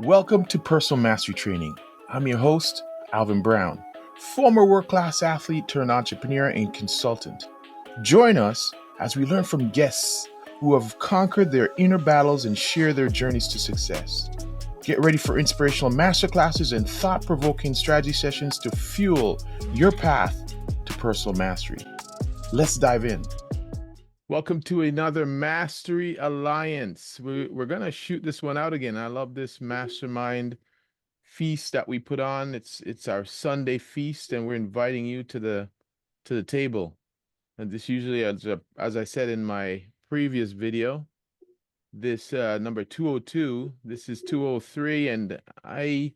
Welcome to Personal Mastery Training. I'm your host, Alvin Brown, former world-class athlete turned entrepreneur and consultant. Join us as we learn from guests who have conquered their inner battles and share their journeys to success. Get ready for inspirational masterclasses and thought-provoking strategy sessions to fuel your path to personal mastery. Let's dive in. Welcome to another Mastery Alliance. We're going to shoot this one out again. I love this mastermind feast that we put on. It's our Sunday feast, and we're inviting you to the table. And this usually, as I said in my previous video, this number 202, this is 203, and like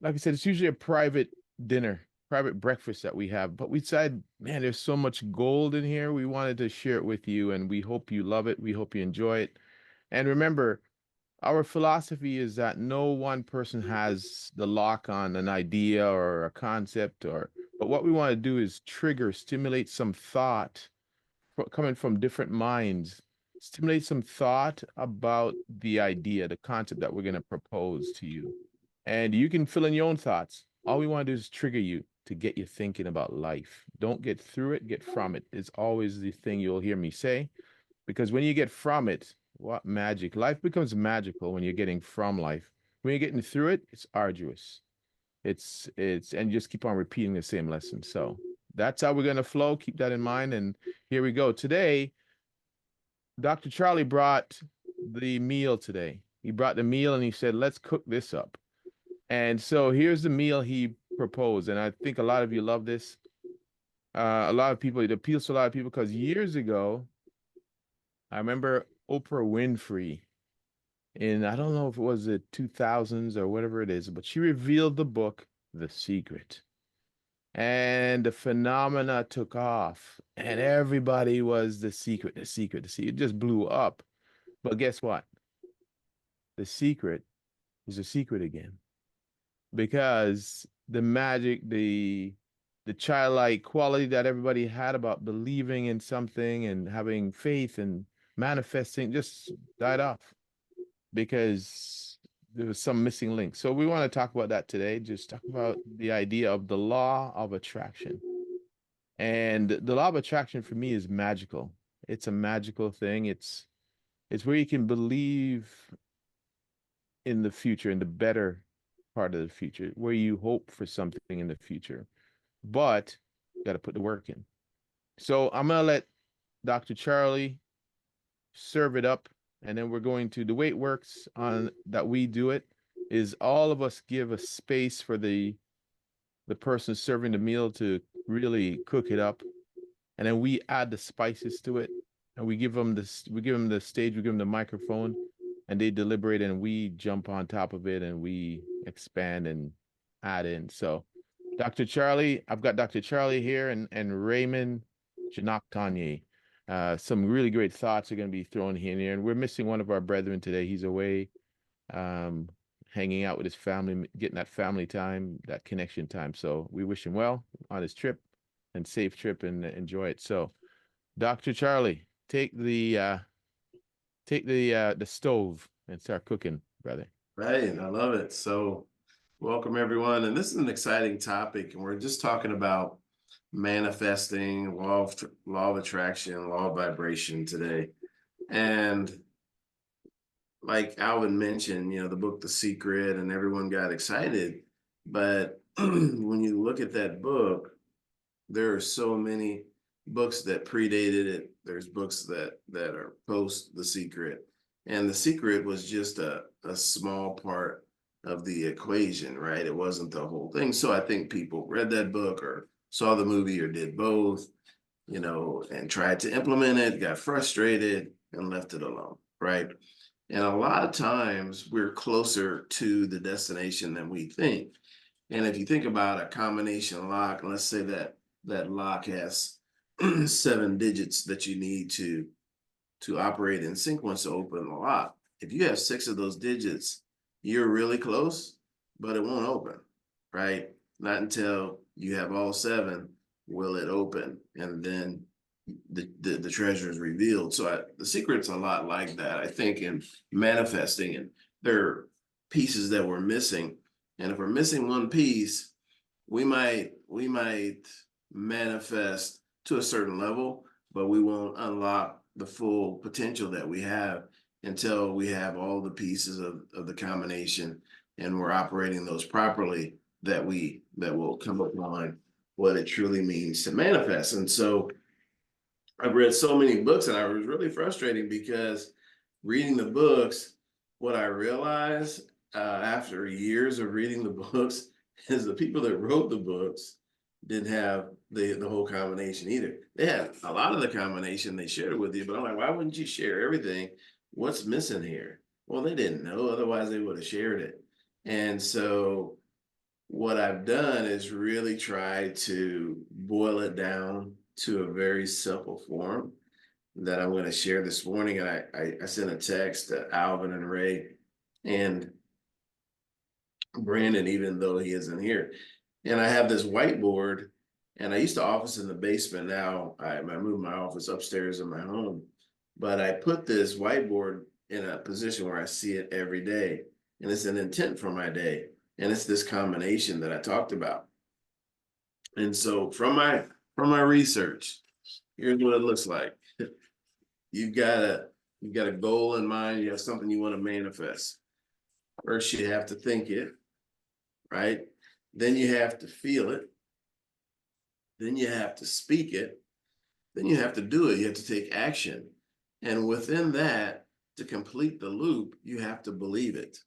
I said, it's usually a private dinner, private breakfast that we have. But we decided, man, there's so much gold in here. We wanted to share it with you, and we hope you love it. We hope you enjoy it. And remember, our philosophy is that no one person has the lock on an idea or a concept, but what we want to do is stimulate some thought coming from different minds, stimulate some thought about the idea, the concept that we're going to propose to you. And you can fill in your own thoughts. All we want to do is trigger you to get you thinking about life. Don't get through it, get from it. It's always the thing you'll hear me say, because when you get from it, what magic. Life becomes magical when you're getting from life. When you're getting through it, it's arduous. And you just keep on repeating the same lesson. So that's how we're going to flow. Keep that in mind. And here we go. Today, Dr. Charlie brought the meal today. He brought the meal and he said, let's cook this up. And so here's the meal he proposed. And I think a lot of you love this. A lot of people, it appeals to a lot of people because years ago, I remember Oprah Winfrey I don't know if it was the 2000s or whatever it is, but she revealed the book, The Secret. And the phenomena took off and everybody was the secret. It just blew up. But guess what? The secret is a secret again, because the magic, the childlike quality that everybody had about believing in something and having faith and manifesting just died off because there was some missing link. So we want to talk about that today. Just talk about the idea of the law of attraction. And the law of attraction for me is magical. It's a magical thing. It's where you can believe in the future, in the better part of the future, where you hope for something in the future. But you got to put the work in. So I'm going to let Dr. Charlie serve it up. And then we're going to, the way it works on that we do it is all of us give a space for the person serving the meal to really cook it up. And then we add the spices to it. And we give them the stage, we give them the microphone, and they deliberate, and we jump on top of it and we expand and add in. So Dr. Charlie, I've got Dr. Charlie here and Raymond Janok. Some really great thoughts are going to be thrown here and there. And we're missing one of our brethren today. He's away, hanging out with his family, getting that family time, that connection time. So we wish him well on his trip and safe trip and enjoy it. So Dr. Charlie, take the stove and start cooking, brother. Right. I love it. So welcome everyone. And this is an exciting topic. And we're just talking about manifesting, law of attraction, law of vibration today. And like Alvin mentioned, the book, The Secret, and everyone got excited. But when you look at that book, there are so many books that predated it. There's books that are post The Secret. And The Secret was just a small part of the equation, right? It wasn't the whole thing. So I think people read that book or saw the movie or did both, and tried to implement it, got frustrated, and left it alone, right? And a lot of times we're closer to the destination than we think. And if you think about a combination lock, and let's say that lock has 7 digits that you need to operate in sequence to open the lock. If you have 6 of those digits, you're really close, but it won't open, right? Not until you have all 7 will it open, and then the treasure is revealed. So The Secret's a lot like that, I think, in manifesting. And there pieces that we're missing. And if we're missing one piece, we might manifest to a certain level, but we won't unlock the full potential that we have until we have all the pieces of the combination and we're operating those properly, that will come upon what it truly means to manifest. And so I've read so many books, and I was really frustrating because reading the books, what I realized after years of reading the books is the people that wrote the books didn't have the whole combination either. They had a lot of the combination, they shared it with you, but I'm like, why wouldn't you share everything? What's missing here? Well, they didn't know, otherwise they would have shared it. And so what I've done is really try to boil it down to a very simple form that I'm going to share this morning. And I sent a text to Alvin and Ray and Brandon, even though he isn't here. And I have this whiteboard, and I used to office in the basement. Now I moved my office upstairs in my home, but I put this whiteboard in a position where I see it every day, and it's an intent for my day. And it's this combination that I talked about. And so from my research, here's what it looks like. You've got a goal in mind, you have something you want to manifest. First, you have to think it, right? Then you have to feel it. Then you have to speak it. Then you have to do it. You have to take action. And within that, to complete the loop, you have to believe it.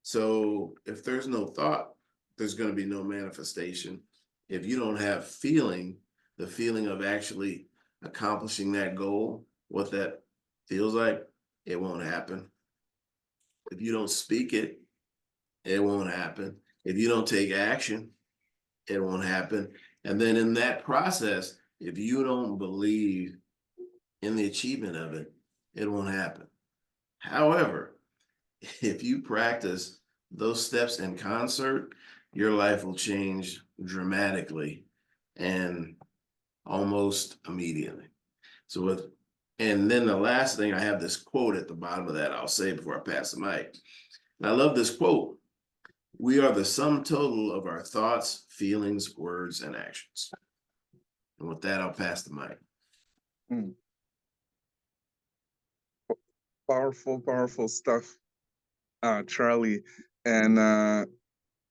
So if there's no thought, there's going to be no manifestation. If you don't have feeling, the feeling of actually accomplishing that goal, what that feels like, it won't happen. If you don't speak it, it won't happen. If you don't take action, it won't happen. And then in that process, if you don't believe in the achievement of it, it won't happen. However, if you practice those steps in concert, your life will change dramatically and almost immediately. And then the last thing, I have this quote at the bottom of that I'll say before I pass the mic. And I love this quote. We are the sum total of our thoughts, feelings, words, and actions. And with that, I'll pass the mic. Mm. Powerful stuff, Charlie. And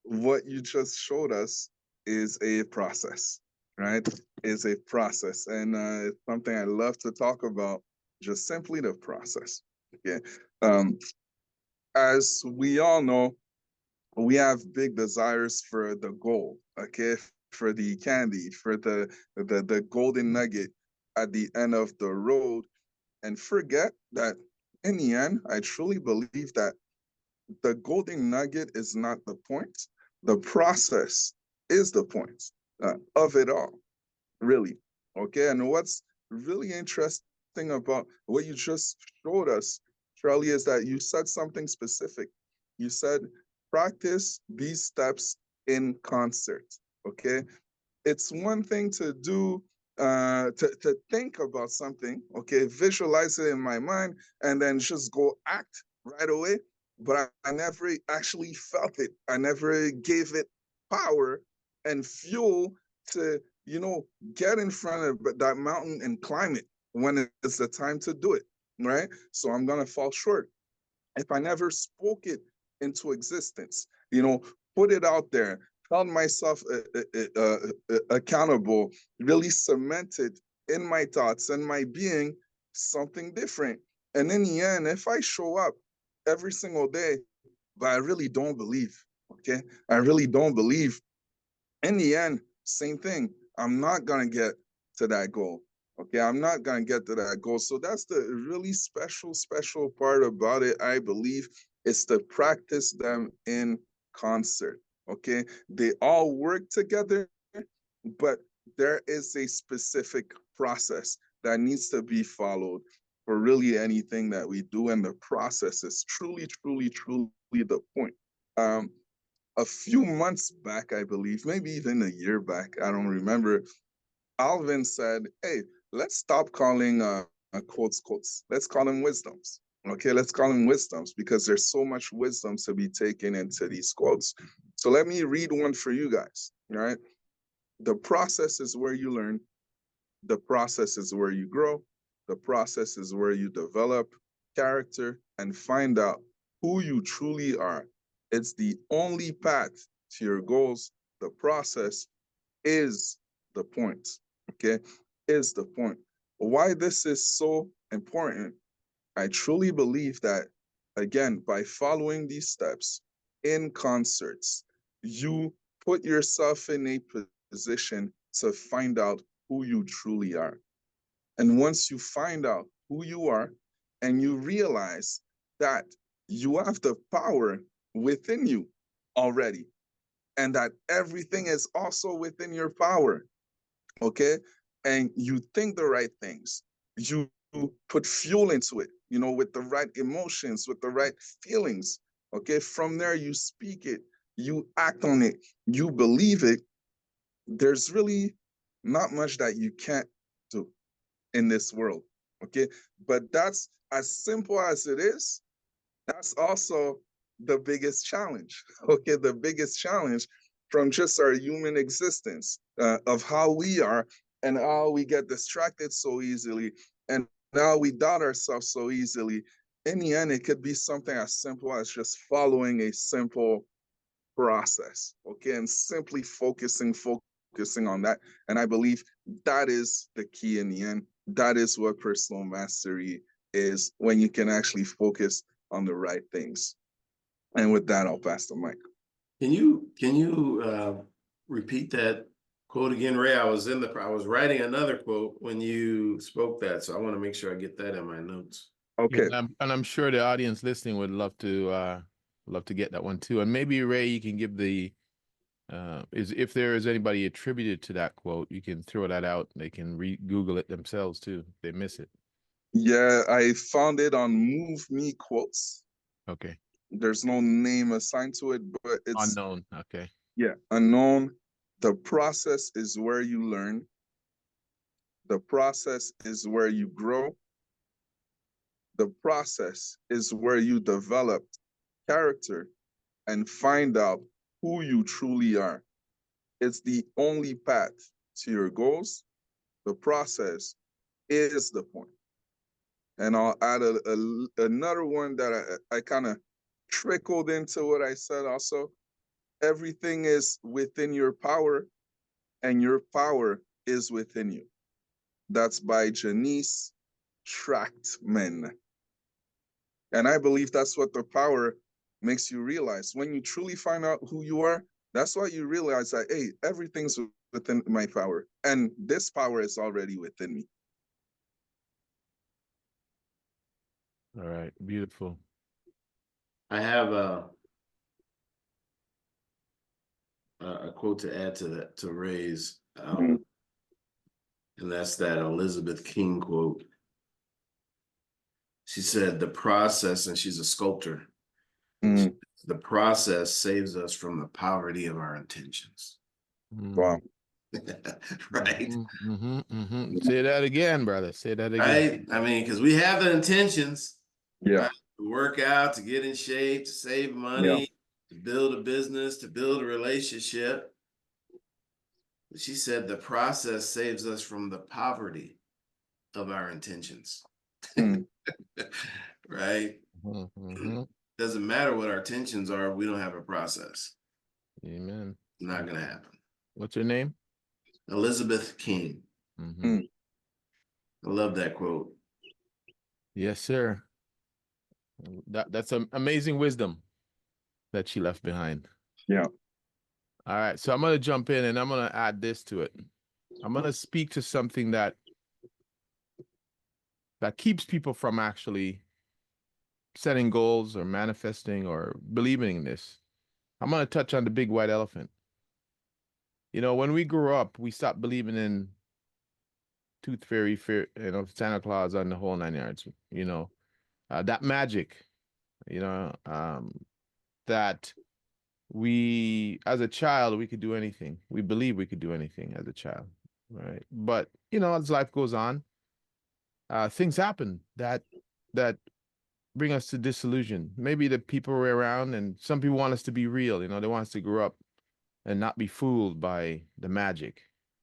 what you just showed us is a process, right? Is a process. And it's something I love to talk about, just simply the process. Okay. As we all know, we have big desires for the goal, okay, for the candy, for the golden nugget at the end of the road, and forget that in the end, I truly believe that the golden nugget is not the point. The process is the point of it all, really. Okay, and what's really interesting about what you just showed us, Charlie, is that you said something specific. You said practice these steps in concert. Okay, it's one thing to do to think about something, okay, visualize it in my mind, and then just go act right away. But I never actually felt it. I never gave it power and fuel to, get in front of that mountain and climb it when it's the time to do it, right? So I'm gonna fall short if I never spoke it into existence, put it out there, held myself accountable, really cemented in my thoughts and my being something different. And in the end, if I show up every single day, but I really don't believe, okay? I really don't believe. In the end, same thing. I'm not going to get to that goal. Okay, I'm not going to get to that goal. So that's the really special part about it, I believe, is to practice them in concert. Okay, they all work together, but there is a specific process that needs to be followed for really anything that we do. And the process is truly the point. A few months back, I believe, maybe even a year back, I don't remember, Alvin said, hey, let's stop calling quotes. Let's call them wisdoms. Okay, let's call them wisdoms because there's so much wisdom to be taken into these quotes. So let me read one for you guys. All right. The process is where you learn. The process is where you grow. The process is where you develop character and find out who you truly are. It's the only path to your goals. The process is the point. Okay, is the point. Why this is so important, I truly believe that, again, by following these steps in concerts, you put yourself in a position to find out who you truly are. And once you find out who you are and you realize that you have the power within you already, and that everything is also within your power, okay? And you think the right things, you put fuel into it, with the right emotions, with the right feelings, okay? From there, you speak it, you act on it, you believe it. There's really not much that you can't do in this world, okay? But that's as simple as it is. That's also the biggest challenge, okay? The biggest challenge from just our human existence, of how we are and how we get distracted so easily and how we doubt ourselves so easily. In the end, it could be something as simple as just following a simple process, okay? And simply focusing on that. And I believe that is the key in the end. That is what personal mastery is, when you can actually focus on the right things. And with that, I'll pass the mic. Can you repeat that quote again, Ray? I was writing another quote when you spoke that, so I want to make sure I get that in my notes. Okay. Yeah, and I'm sure the audience listening would love to get that one too. And maybe Ray, you can give the if there is anybody attributed to that quote, you can throw that out. They can Google it themselves too if they miss it. Yeah, I found it on Move Me Quotes. Okay. There's no name assigned to it, but it's Unknown. Okay. Yeah, unknown. The process is where you learn. The process is where you grow. The process is where you develop character and find out who you truly are. It's the only path to your goals. The process is the point. And I'll add another one that I kind of trickled into what I said also. Everything is within your power, and your power is within you. That's by Janice Trachtman. And I believe that's what the power makes you realize. When you truly find out who you are, that's why you realize that, hey, everything's within my power. And this power is already within me. All right. Beautiful. I have a quote to add to that, to Ray's, and that's that Elizabeth King quote. She said, the process, and she's a sculptor, the process saves us from the poverty of our intentions. Wow. Right. Say that again, brother. Say that again. Right. I mean, because we have the intentions, Yeah. right? To work out, to get in shape, to save money, to build a business, to build a relationship. She said the process saves us from the poverty of our intentions. Right? Doesn't matter what our intentions are, we don't have a process. Amen. It's not going to happen. What's your name? Elizabeth King. I love that quote. Yes, sir. That's an amazing wisdom that she left behind. Yeah. All right. So I'm going to jump in and I'm going to add this to it. I'm going to speak to something that keeps people from actually setting goals or manifesting or believing in this. I'm going to touch on the big white elephant. You know, when we grew up, we stopped believing in Tooth Fairy, Santa Claus and the whole 9 yards, that magic, that we, as a child, we could do anything. We believe we could do anything as a child, right? But, as life goes on, things happen that bring us to disillusion. Maybe the people we're around, and some people want us to be real. They want us to grow up and not be fooled by the magic.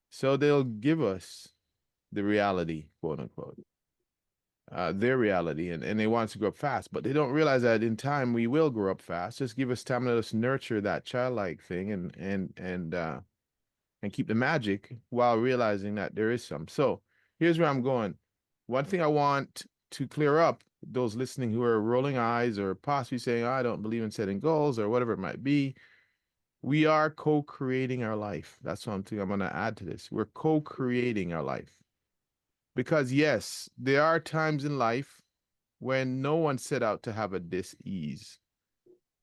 So they'll give us the reality, quote unquote, their reality, and they want us to grow up fast. But they don't realize that in time we will grow up fast. Just give us time to just nurture that childlike thing and keep the magic while realizing that there is some. So here's where I'm going. One thing I want to clear up those listening who are rolling eyes or possibly saying, I don't believe in setting goals or whatever it might be. We are co-creating our life. That's one thing I'm going to add to this. We're co-creating our life. Because yes, there are times in life when no one set out to have a dis-ease,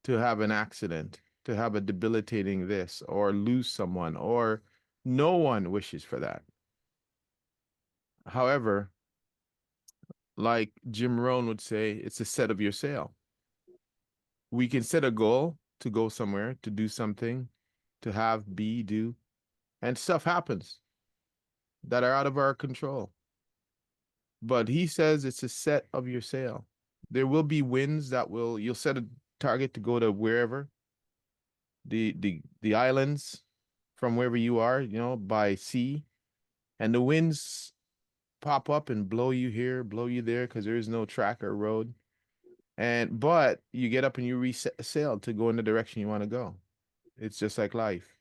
to have an accident, to have a debilitating this, or lose someone, or no one wishes for that. However, like Jim Rohn would say, it's a set of your sail. We can set a goal to go somewhere, to do something, to have, be, do, and stuff happens that are out of our control. But he says it's a set of your sail. There will be winds you'll set a target to go to wherever, the islands from wherever you are, by sea, and the winds pop up and blow you here, blow you there, because there is no track or road. But you get up and you reset sail to go in the direction you want to go. It's just like life.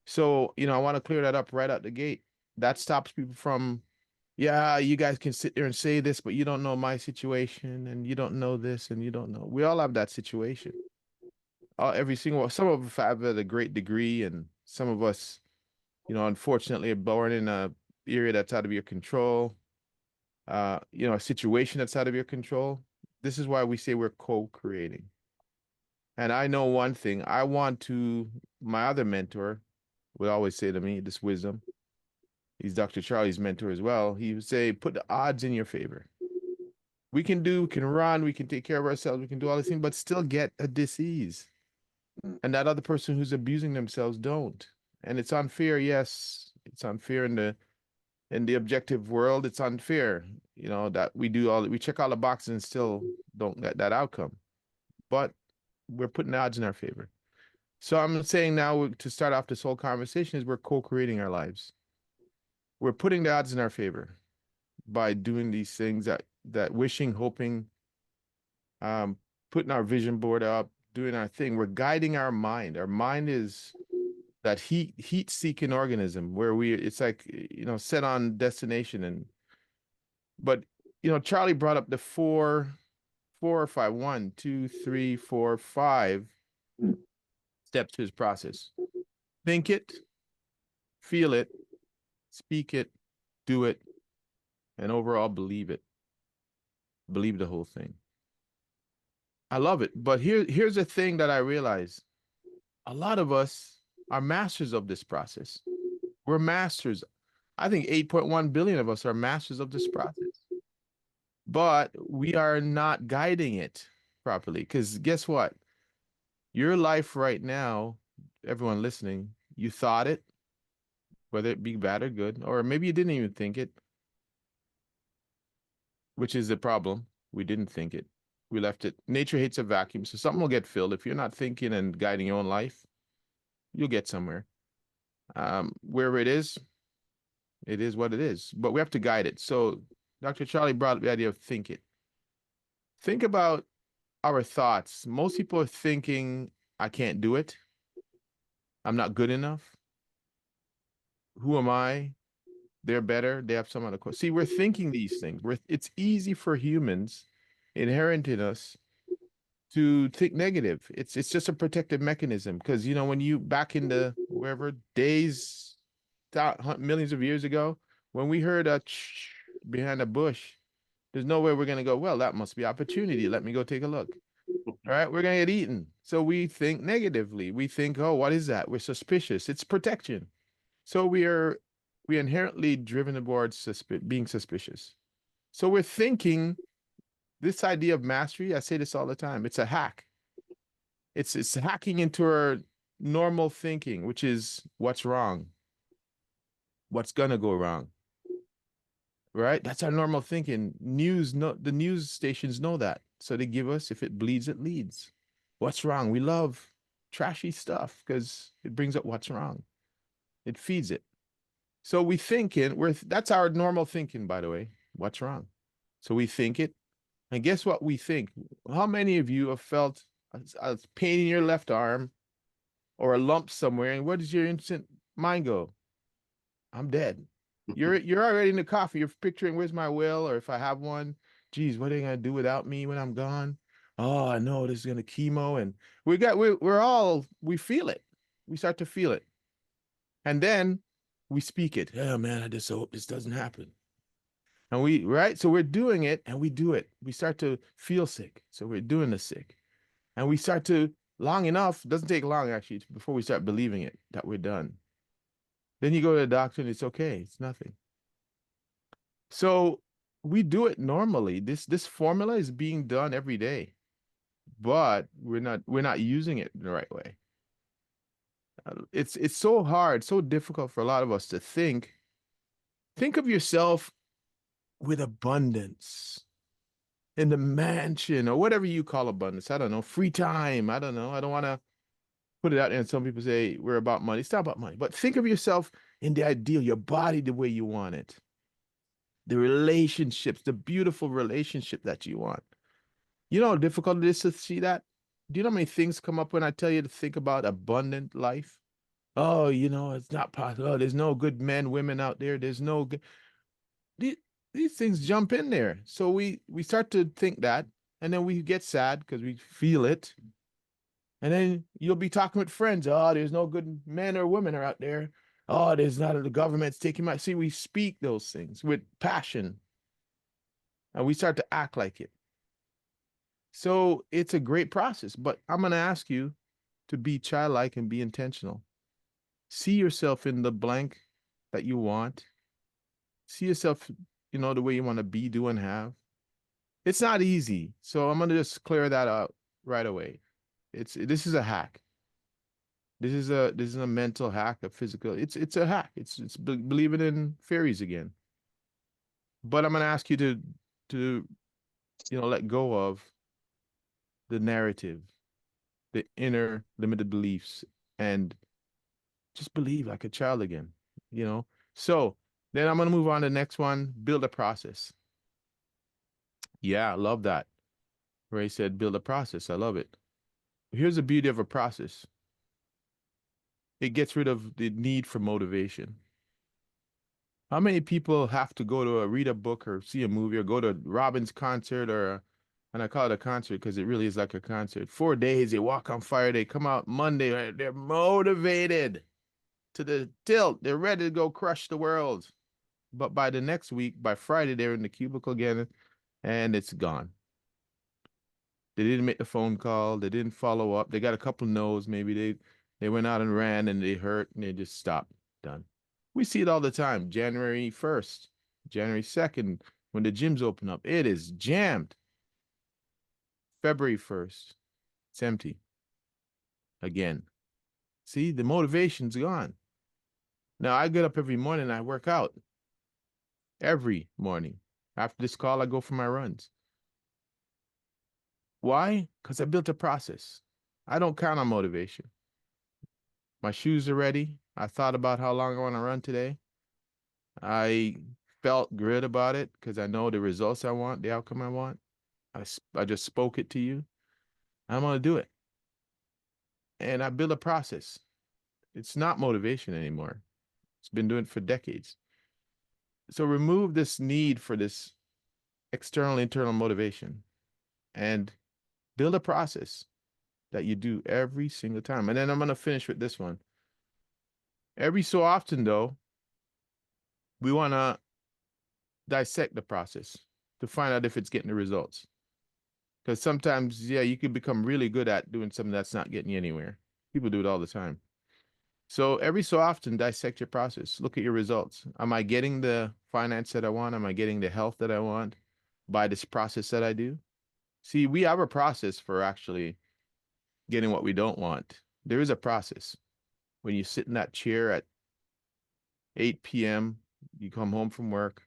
So, I want to clear that up right out the gate. That stops people from, yeah, you guys can sit there and say this, but you don't know my situation, and you don't know this, and you don't know. We all have that situation. Every single one. Some of us have a great degree, and some of us, unfortunately, are born in a area that's out of your control. A situation that's out of your control. This is why we say we're co-creating. And I know one thing. My other mentor would always say to me, this wisdom. He's Dr. Charlie's mentor as well. He would say, put the odds in your favor. We can run, we can take care of ourselves, we can do all these things, but still get a disease. And that other person who's abusing themselves don't. And it's unfair. Yes, it's unfair in the objective world. It's unfair, that we check all the boxes and still don't get that outcome. But we're putting the odds in our favor. So I'm saying now, to start off this whole conversation, is we're co-creating our lives. We're putting the odds in our favor by doing these things that wishing, hoping, putting our vision board up, doing our thing. We're guiding our mind. Our mind is that heat-seeking organism where it's like, set on destination. But Charlie brought up the four or five, 1, 2, 3, 4, 5 steps to his process. Think it, feel it, speak it, do it, and overall believe it. Believe the whole thing. I love it. But here's the thing that I realize. A lot of us are masters of this process. We're masters. I think 8.1 billion of us are masters of this process. But we are not guiding it properly. Because guess what? Your life right now, everyone listening, you thought it, whether it be bad or good, or maybe you didn't even think it, which is the problem. We didn't think it. We left it. Nature hates a vacuum, so something will get filled. If you're not thinking and guiding your own life, you'll get somewhere. Wherever it is what it is. But we have to guide it. So Dr. Charlie brought up the idea of think it. Think about our thoughts. Most people are thinking, I can't do it. I'm not good enough. Who am I? They're better. They have some other question. See, we're thinking these things. It's easy for humans, inherent in us, to think negative. It's just a protective mechanism. Because, when you back in the wherever days, millions of years ago, when we heard a behind a bush, there's no way we're going to go, well, that must be opportunity. Let me go take a look. All right, we're going to get eaten. So we think negatively. We think, oh, what is that? We're suspicious. It's protection. So we inherently driven towards being suspicious. So we're thinking this idea of mastery. I say this all the time. It's a hack. It's hacking into our normal thinking, which is what's wrong, what's gonna go wrong. Right? That's our normal thinking. The news stations know that. So they give us, if it bleeds, it leads. What's wrong? We love trashy stuff because it brings up what's wrong. It feeds it. So we thinking, that's our normal thinking, by the way. What's wrong? So we think it. And guess what we think? How many of you have felt a pain in your left arm or a lump somewhere? And what does your instant mind go? I'm dead. You're already in the coffin. You're picturing, where's my will? Or if I have one, geez, what are they gonna do without me when I'm gone? Oh, I know this is gonna chemo. And we feel it. We start to feel it. And then we speak it. Oh man, I just hope this doesn't happen. And right? So we're doing it and we do it. We start to feel sick. So we're doing the sick. And we start to, long enough, it doesn't take long actually, before we start believing it, that we're done. Then you go to the doctor and it's okay. It's nothing. So we do it normally. This formula is being done every day, but we're not using it the right way. It's so hard, so difficult for a lot of us to think of yourself with abundance in the mansion or whatever you call abundance. I don't know, free time. I don't know. I don't want to put it out there. And some people say we're about money. It's not about money, but think of yourself in the ideal, your body the way you want it, the relationships, the beautiful relationship that you want. You know how difficult it is to see that? Do you know how many things come up when I tell you to think about abundant life? Oh, it's not possible. Oh, there's no good men, women out there. There's no good. These things jump in there. So we start to think that, and then we get sad because we feel it. And then you'll be talking with friends. Oh, there's no good men or women are out there. Oh, there's not, the government's taking my. See, we speak those things with passion, and we start to act like it. So it's a great process, but I'm going to ask you to be childlike and be intentional. See yourself in the blank that you want. See yourself, the way you want to be, do, and have. It's not easy. So I'm going to just clear that out right away. This is a hack. This is a mental hack, a physical. It's a hack. It's believing in fairies again. But I'm going to ask you to let go of the narrative, the inner limited beliefs, and just believe like a child again, So then I'm going to move on to the next one, build a process. Yeah, I love that. Ray said, build a process. I love it. Here's the beauty of a process. It gets rid of the need for motivation. How many people have to go to read a book or see a movie or go to Robin's concert and I call it a concert because it really is like a concert. 4 days, they walk on fire, they come out Monday, they're motivated to the tilt. They're ready to go crush the world. But by the next week, by Friday, they're in the cubicle again and it's gone. They didn't make the phone call. They didn't follow up. They got a couple no's. Maybe they went out and ran and they hurt and they just stopped. Done. We see it all the time. January 1st, January 2nd, when the gyms open up, it is jammed. February 1st, it's empty. Again. See, the motivation's gone. Now I get up every morning and I work out. Every morning. After this call, I go for my runs. Why? Because I built a process. I don't count on motivation. My shoes are ready. I thought about how long I want to run today. I felt good about it because I know the results I want, the outcome I want. I just spoke it to you. I'm going to do it. And I build a process. It's not motivation anymore. It's been doing it for decades. So remove this need for this external, internal motivation and build a process that you do every single time. And then I'm going to finish with this one. Every so often, though, we want to dissect the process to find out if it's getting the results. Because sometimes, yeah, you can become really good at doing something that's not getting you anywhere. People do it all the time. So every so often, dissect your process. Look at your results. Am I getting the finance that I want? Am I getting the health that I want by this process that I do? See, we have a process for actually getting what we don't want. There is a process. When you sit in that chair at 8 p.m., you come home from work,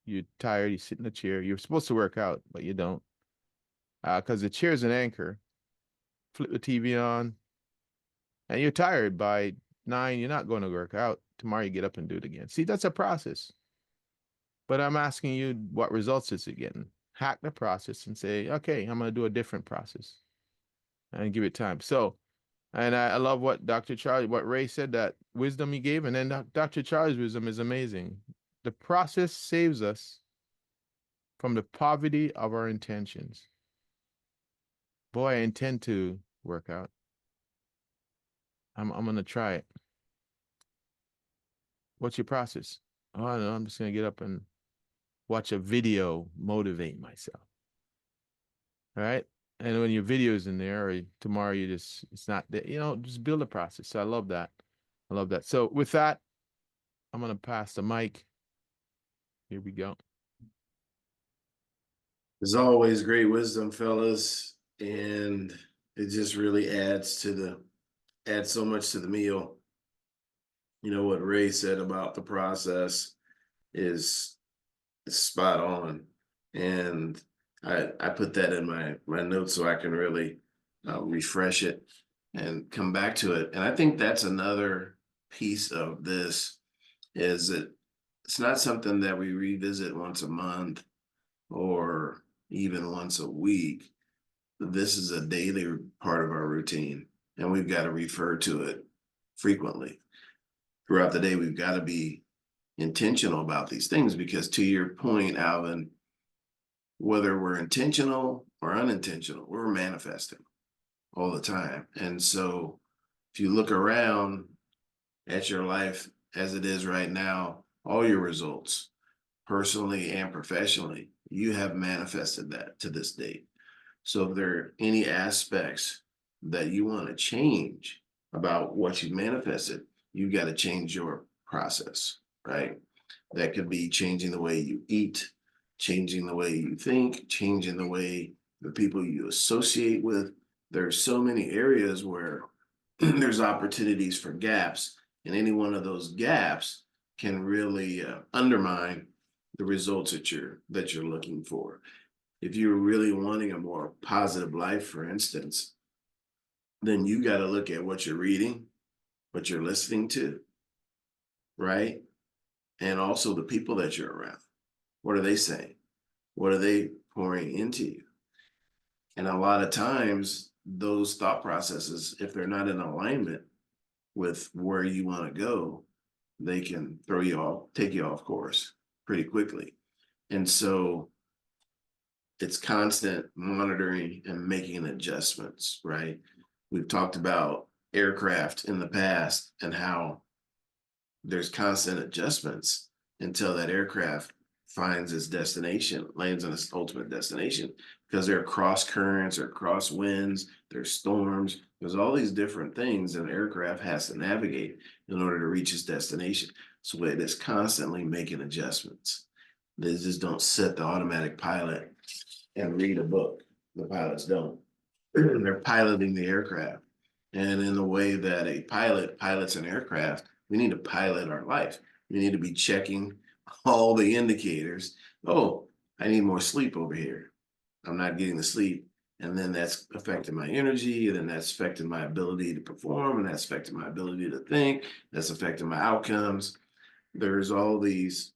you're tired, you sit in the chair, you're supposed to work out, but you don't. because the chair's an anchor. Flip the TV on, and you're tired by 9. You're not going to work out. Tomorrow you get up and do it again. See, that's a process. But I'm asking you, what results is it getting? Hack the process and say, okay, I'm going to do a different process and give it time. So, and I love what Dr. Charlie, what Ray said, that wisdom he gave, and then Dr. Charlie's wisdom is amazing. The process saves us from the poverty of our intentions. Boy, I intend to work out. I'm going to try it. What's your process? Oh, no, I'm just going to get up and watch a video, motivate myself. All right. And when your video's in there, or tomorrow you just, it's not there, just build a process. So I love that. I love that. So with that, I'm going to pass the mic. Here we go. As always, great wisdom, fellas. And it just really adds so much to the meal. What Ray said about the process is spot on. And I put that in my notes so I can really refresh it and come back to it. And I think that's another piece of this, is that it's not something that we revisit once a month or even once a week. This is a daily part of our routine, and we've got to refer to it frequently. Throughout the day, we've got to be intentional about these things, because to your point, Alvin, whether we're intentional or unintentional, we're manifesting all the time. And so if you look around at your life as it is right now, all your results, personally and professionally, you have manifested that to this date. So if there are any aspects that you want to change about what you manifested, you've got to change your process, right? That could be changing the way you eat, changing the way you think, changing the way the people you associate with. There are so many areas where there's opportunities for gaps, and any one of those gaps can really undermine the results that you're looking for. If you're really wanting a more positive life, for instance, then you got to look at what you're reading, what you're listening to, right? And also the people that you're around. What are they saying? What are they pouring into you? And a lot of times, those thought processes, if they're not in alignment with where you want to go, they can throw you off, take you off course pretty quickly. And so it's constant monitoring and making adjustments, right? We've talked about aircraft in the past and how there's constant adjustments until that aircraft finds its destination, lands on its ultimate destination, because there are cross currents or cross winds, there's storms, there's all these different things an aircraft has to navigate in order to reach its destination. So it is constantly making adjustments. They just don't set the automatic pilot and read a book. The pilots don't. They're piloting the aircraft. And in the way that a pilot pilots an aircraft, we need to pilot our life. We need to be checking all the indicators. Oh, I need more sleep over here. I'm not getting the sleep. And then that's affecting my energy. And then that's affecting my ability to perform. And that's affecting my ability to think. That's affecting my outcomes. There's all these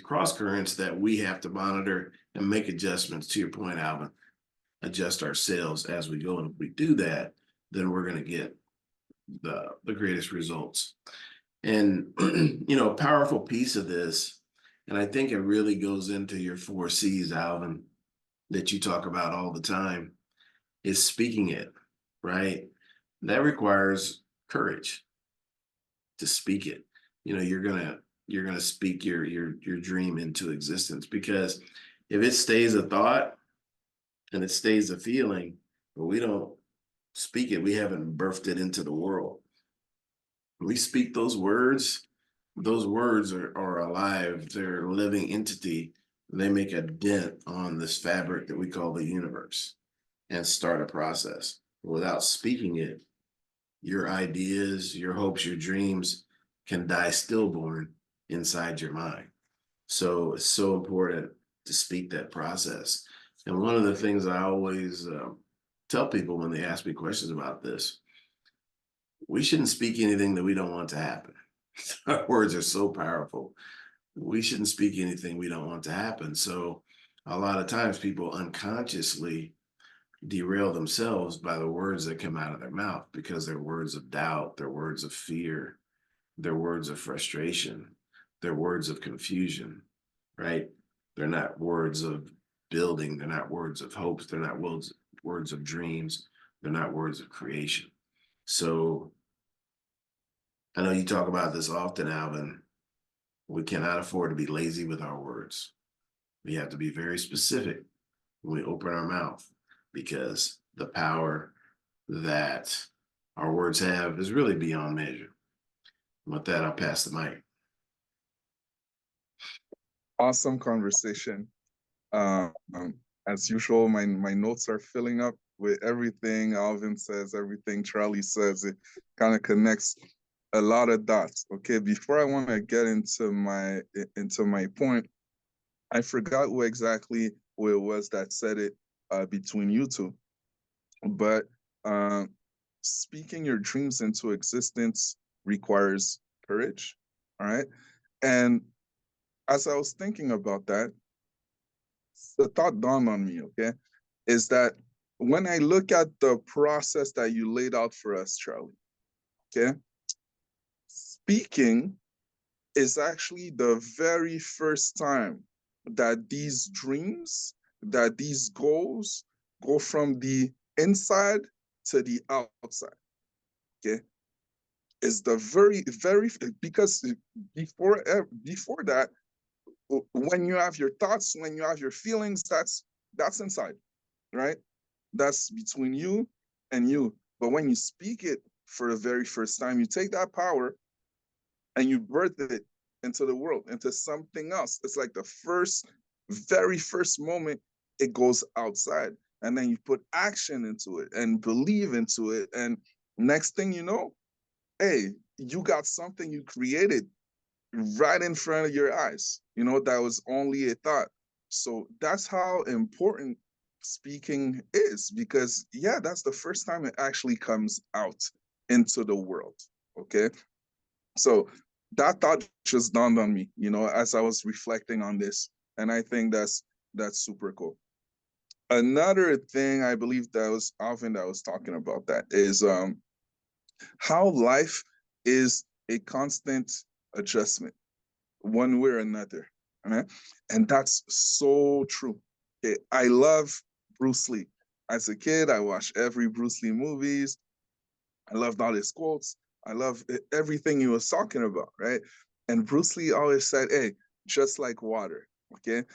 cross currents that we have to monitor and make adjustments. To your point, Alvin, adjust ourselves as we go. And if we do that, then we're going to get the greatest results. And, a powerful piece of this, and I think it really goes into your 4 C's, Alvin, that you talk about all the time, is speaking it, right? That requires courage to speak it. You're gonna speak your dream into existence, because if it stays a thought and it stays a feeling, but we don't speak it, we haven't birthed it into the world. When we speak those words are alive. They're a living entity. They make a dent on this fabric that we call the universe and start a process. Without speaking it, your ideas, your hopes, your dreams can die stillborn inside your mind. So it's so important to speak that process. And one of the things I always tell people when they ask me questions about this, we shouldn't speak anything that we don't want to happen. Our words are so powerful. We shouldn't speak anything we don't want to happen. So a lot of times people unconsciously derail themselves by the words that come out of their mouth because they're words of doubt, they're words of fear, they're words of frustration, they're words of confusion, right? They're not words of building, they're not words of hopes, they're not words of dreams, they're not words of creation. So I know you talk about this often, Alvin. We cannot afford to be lazy with our words. We have to be very specific when we open our mouth because the power that our words have is really beyond measure. With that, I'll pass the mic. Awesome conversation. Um, as usual, my notes are filling up with everything Alvin says, everything Charlie says. It kind of connects a lot of dots. Okay, before I want to get into my point, I forgot who it was that said it between you two, but speaking your dreams into existence requires courage. All right, and as I was thinking about that, the thought dawned on me, okay, is that when I look at the process that you laid out for us, Charlie, okay, speaking is actually the very first time that these dreams, that these goals go from the inside to the outside, okay? Is the very, because before that, when you have your thoughts, when you have your feelings, that's inside, right? That's between you and you. But when you speak it for the very first time, you take that power and you birth it into the world, into something else. It's like the very first moment it goes outside. And then you put action into it and believe into it. And next thing you know, hey, you got something you created right in front of your eyes. That was only a thought. So that's how important speaking is, because yeah, that's the first time it actually comes out into the world. Okay. So that thought just dawned on me, as I was reflecting on this. And I think that's super cool. Another thing I believe that was Alvin that was talking about that is how life is a constant adjustment, one way or another. Right? And that's so true. Okay, I love Bruce Lee. As a kid, I watched every Bruce Lee movies. I loved all his quotes. I love everything he was talking about, right? And Bruce Lee always said, hey, just like water, okay?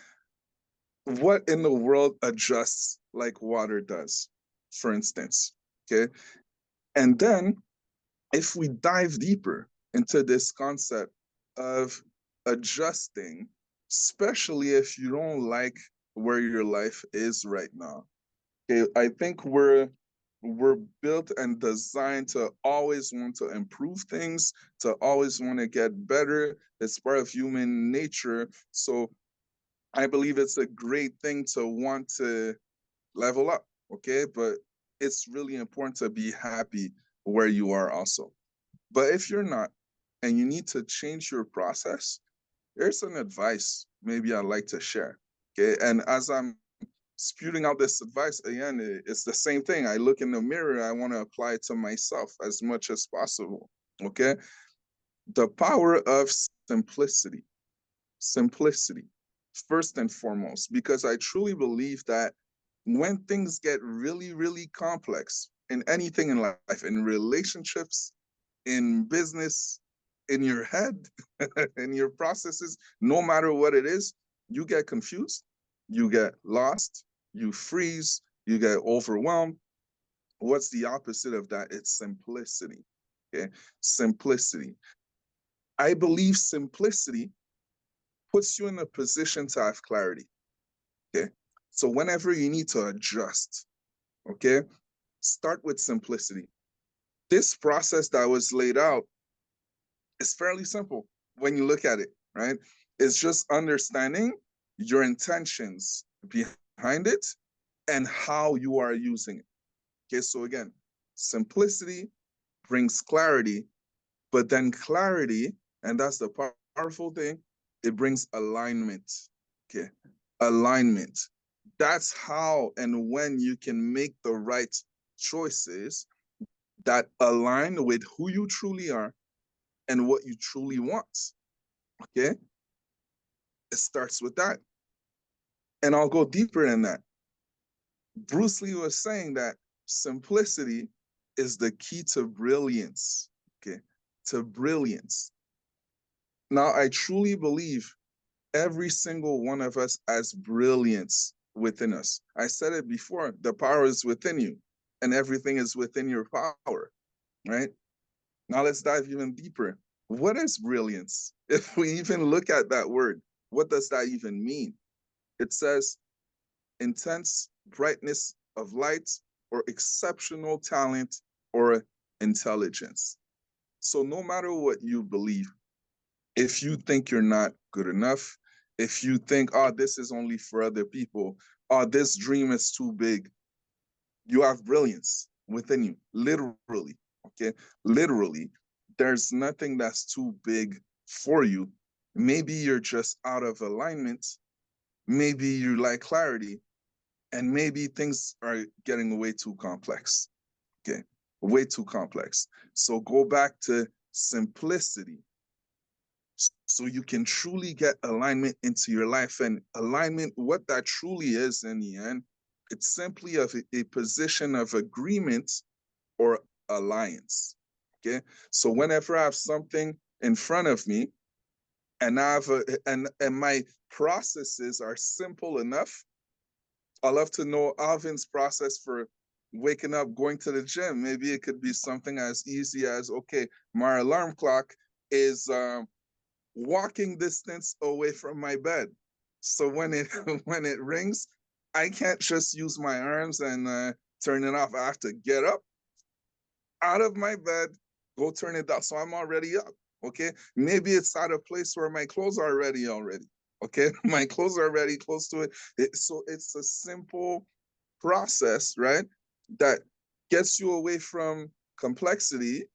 What in the world adjusts like water does, for instance, okay? And then if we dive deeper into this concept of adjusting, especially if you don't like where your life is right now, okay, I think we're built and designed to always want to improve things, to always want to get better. It's part of human nature. So I believe it's a great thing to want to level up, okay? But it's really important to be happy where you are also. But if you're not, and you need to change your process, here's some advice maybe I'd like to share. Okay. And as I'm spewing out this advice, again, it's the same thing. I look in the mirror, I want to apply it to myself as much as possible. Okay. The power of simplicity. Simplicity, first and foremost, because I truly believe that when things get really, really complex in anything in life, in relationships, in business, in your head, in your processes, no matter what it is, you get confused, you get lost, you freeze, you get overwhelmed. What's the opposite of that? It's simplicity. Okay. Simplicity. I believe simplicity puts you in a position to have clarity. Okay. So whenever you need to adjust, okay, start with simplicity. This process that was laid out is fairly simple when you look at it, right? It's just understanding your intentions behind it and how you are using it. Okay, so again, simplicity brings clarity, but then clarity, and that's the powerful thing, it brings alignment. Okay, alignment. That's how and when you can make the right choices that align with who you truly are and what you truly want. Okay, it starts with that. And I'll go deeper in that. Bruce Lee was saying that simplicity is the key to brilliance. Okay, to brilliance. Now, I truly believe every single one of us has brilliance within us. I said it before, the power is within you, and everything is within your power, right? Now let's dive even deeper. What is brilliance? If we even look at that word, what does that even mean? It says intense brightness of light or exceptional talent or intelligence. So no matter what you believe, if you think you're not good enough, if you think, oh, this is only for other people, oh, this dream is too big, you have brilliance within you, literally. Okay, literally, there's nothing that's too big for you. Maybe you're just out of alignment, maybe you like clarity, and maybe things are getting way too complex. Okay, way too complex. So go back to simplicity so you can truly get alignment into your life. And alignment, what that truly is in the end, it's simply a position of agreement or alliance. Okay, so whenever I have something in front of me and I have and my processes are simple enough, I love to know Alvin's process for waking up, going to the gym. Maybe it could be something as easy as, okay, my alarm clock is walking distance away from my bed. So when it when it rings, I can't just use my arms and turn it off. I have to get up out of my bed, go turn it down. So I'm already up. Okay. Maybe it's at a place where my clothes are ready already. Okay. My clothes are ready close to it. So it's a simple process, right? That gets you away from complexity,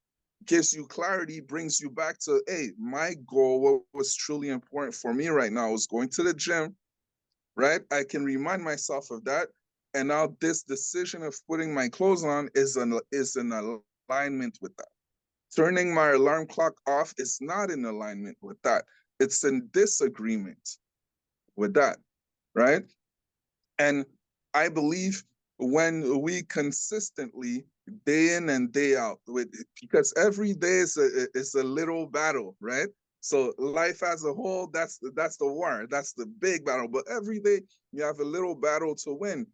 gives you clarity, brings you back to, hey, my goal, what was truly important for me right now was going to the gym, right? I can remind myself of that. And now this decision of putting my clothes on is an alignment with that. Turning my alarm clock off is not in alignment with that. It's in disagreement with that, right? And I believe when we consistently, day in and day out, because every day is a little battle, right? So life as a whole, that's the war, that's the big battle. But every day you have a little battle to win,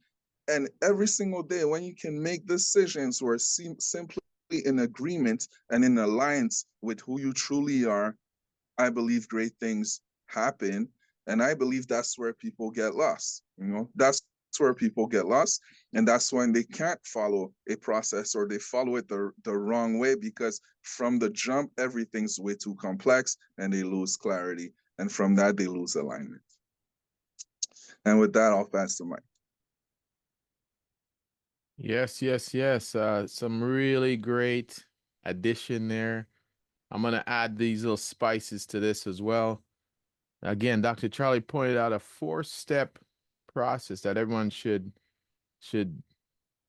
and every single day when you can make decisions or simply in agreement and in alliance with who you truly are, I believe great things happen. And I believe that's where people get lost. That's where people get lost. And that's when they can't follow a process or they follow it the wrong way because from the jump, everything's way too complex and they lose clarity. And from that, they lose alignment. And with that, I'll pass the mic. Yes, yes, yes. Some really great addition there. I'm going to add these little spices to this as well. Again, Dr. Charlie pointed out a 4-step process that everyone should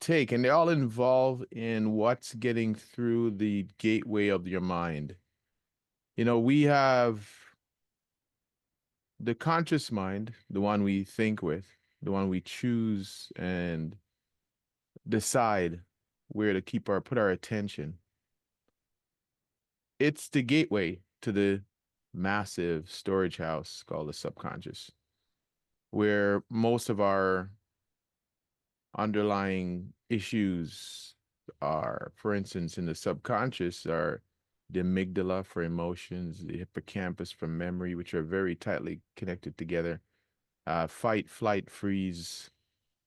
take, and they all involve in what's getting through the gateway of your mind. We have the conscious mind, the one we think with, the one we choose and decide where to put our attention. It's the gateway to the massive storage house called the subconscious, where most of our underlying issues are, for instance, in the subconscious are the amygdala for emotions, the hippocampus for memory, which are very tightly connected together. Fight, flight, freeze,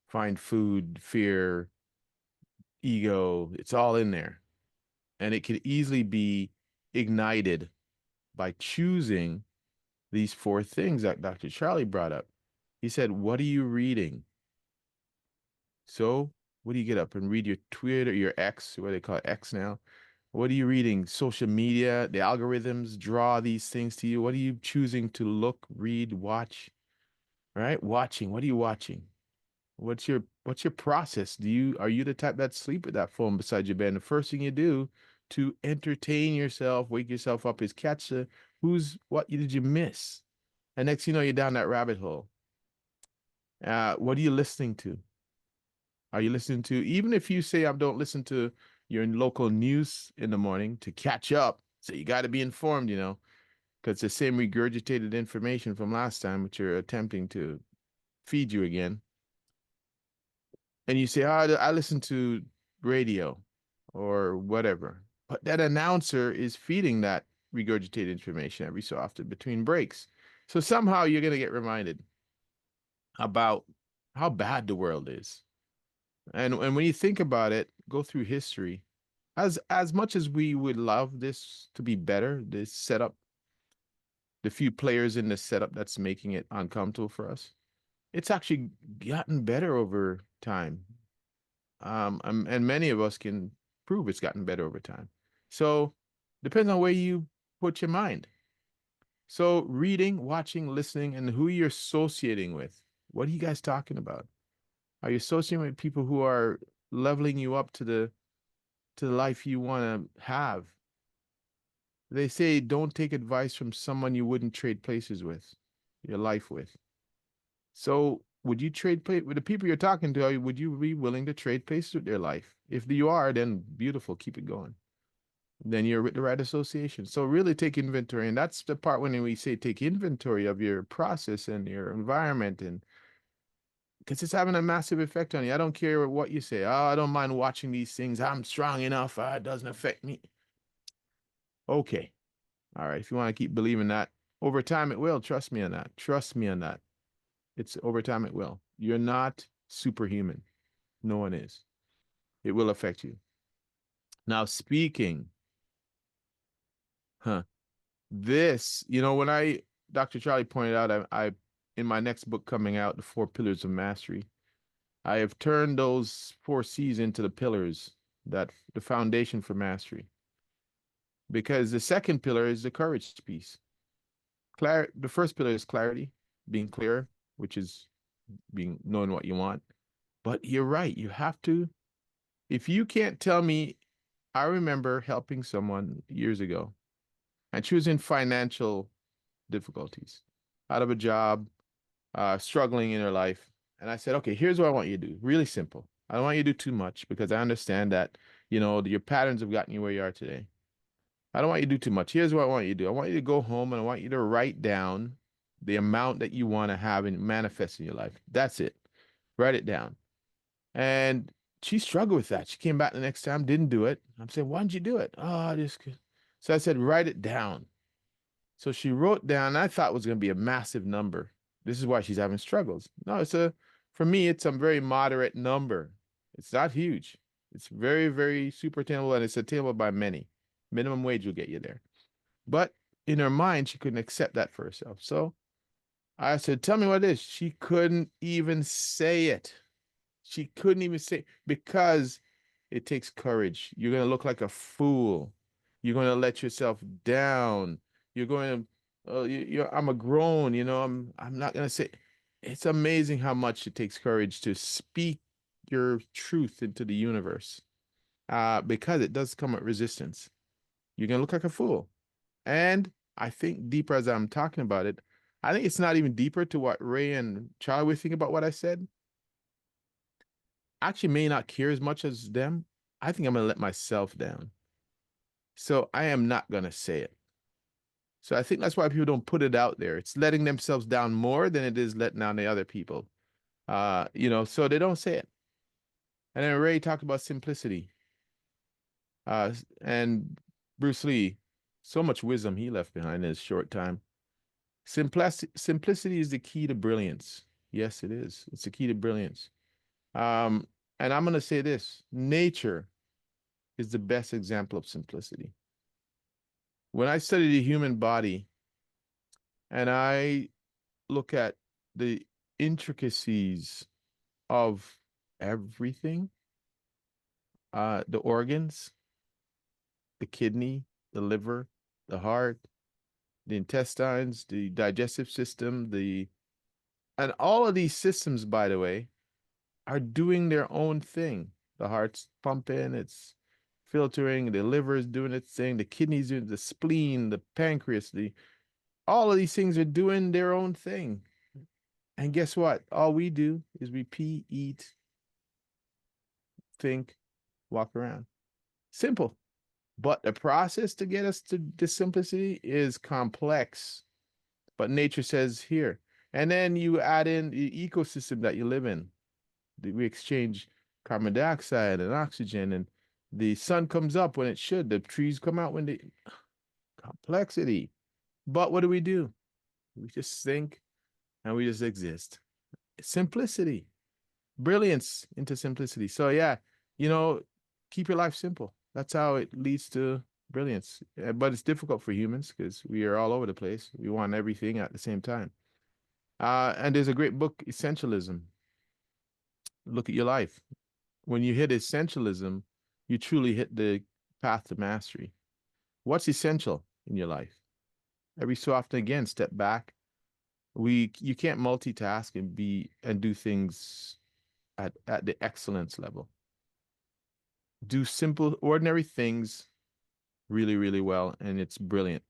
find food, fear, ego, it's all in there. And it could easily be ignited by choosing these 4 things that Dr. Charlie brought up. He said, what are you reading? So what do you get up and read your Twitter, your X, what they call it, X now? What are you reading? Social media, the algorithms draw these things to you. What are you choosing to look, read, watch? Right? Watching. What are you watching? What's your process? Are you the type that sleep with that phone beside your bed? And the first thing you do to entertain yourself, wake yourself up is catch the what did you miss? And next you know you're down that rabbit hole. What are you listening to? Are you listening to, even if you say I don't listen to your local news in the morning to catch up, so you got to be informed, because it's the same regurgitated information from last time, which you're attempting to feed you again. And you say, oh, I listen to radio or whatever. But that announcer is feeding that regurgitated information every so often between breaks. So somehow you're going to get reminded about how bad the world is. And when you think about it, go through history, as much as we would love this to be better, this setup, the few players in the setup that's making it uncomfortable for us, it's actually gotten better over time. And many of us can prove it's gotten better over time. So depends on where you put your mind. So reading, watching, listening, and who you're associating with. What are you guys talking about? Are you associating with people who are leveling you up to the life you want to have? They say don't take advice from someone you wouldn't trade places with, your life with. So would you trade place with the people you're talking to? Would you be willing to trade places with their life? If you are, then beautiful, keep it going. Then you're with the right association. So really take inventory. And that's the part when we say take inventory of your process and your environment, and because it's having a massive effect on you. I don't care what you say. Oh, I don't mind watching these things. I'm strong enough. It doesn't affect me. Okay. All right. If you want to keep believing that, over time it will. Trust me on that. Trust me on that. It's over time it will. You're not superhuman. No one is. It will affect you. Now, speaking, huh? This, when Dr. Charlie pointed out, I in my next book coming out, The Four Pillars of Mastery, I have turned those 4 C's into the pillars, that the foundation for mastery. Because the second pillar is the courage piece. The first pillar is clarity, being clear, which is knowing what you want. But you're right. You have to, if you can't tell me, I remember helping someone years ago, and she was in financial difficulties, out of a job, struggling in her life. And I said, okay, here's what I want you to do. Really simple. I don't want you to do too much because I understand that, your patterns have gotten you where you are today. I don't want you to do too much. Here's what I want you to do. I want you to go home and I want you to write down the amount that you want to have and manifest in your life. That's it. Write it down. And she struggled with that. She came back the next time, didn't do it. I'm saying, why didn't you do it? Oh, I just could. So I said, write it down. So she wrote down, I thought it was going to be a massive number. This is why she's having struggles. No, for me, it's a very moderate number. It's not huge. It's very, very super attainable, and it's attainable by many. Minimum wage will get you there. But in her mind, she couldn't accept that for herself. So I said, tell me what it is. She couldn't even say it. She couldn't even say, because it takes courage. You're going to look like a fool. You're going to let yourself down. You're going to, I'm a grown, I'm not going to say. It's amazing how much it takes courage to speak your truth into the universe, because it does come with resistance. You're going to look like a fool. And I think deeper as I'm talking about it, I think it's not even deeper to what Ray and Charlie were thinking about what I said. I actually may not care as much as them. I think I'm going to let myself down. So I am not going to say it. So I think that's why people don't put it out there. It's letting themselves down more than it is letting down the other people. So they don't say it. And then Ray talked about simplicity. And Bruce Lee, so much wisdom he left behind in his short time. Simplicity is the key to brilliance. Yes, it is. It's the key to brilliance. And I'm going to say this: nature is the best example of simplicity. When I study the human body and I look at the intricacies of everything. The organs, the kidney, the liver, the heart, the intestines, the digestive system, and all of these systems, by the way, are doing their own thing. The heart's pumping, it's filtering, the liver is doing its thing, the kidneys doing the spleen, the pancreas, all of these things are doing their own thing. And guess what? All we do is we pee, eat, think, walk around. Simple. But the process to get us to this simplicity is complex. But nature says here. And then you add in the ecosystem that you live in. We exchange carbon dioxide and oxygen, and the sun comes up when it should. The trees come out when they complexity. But what do? We just think and we just exist. Simplicity, brilliance into simplicity. So yeah, keep your life simple. That's how it leads to brilliance. But it's difficult for humans because we are all over the place. We want everything at the same time. And there's a great book, Essentialism. Look at your life. When you hit essentialism, you truly hit the path to mastery. What's essential in your life? Every so often, again, step back. You can't multitask and do things at the excellence level. Do simple, ordinary things really, really well, and it's brilliant.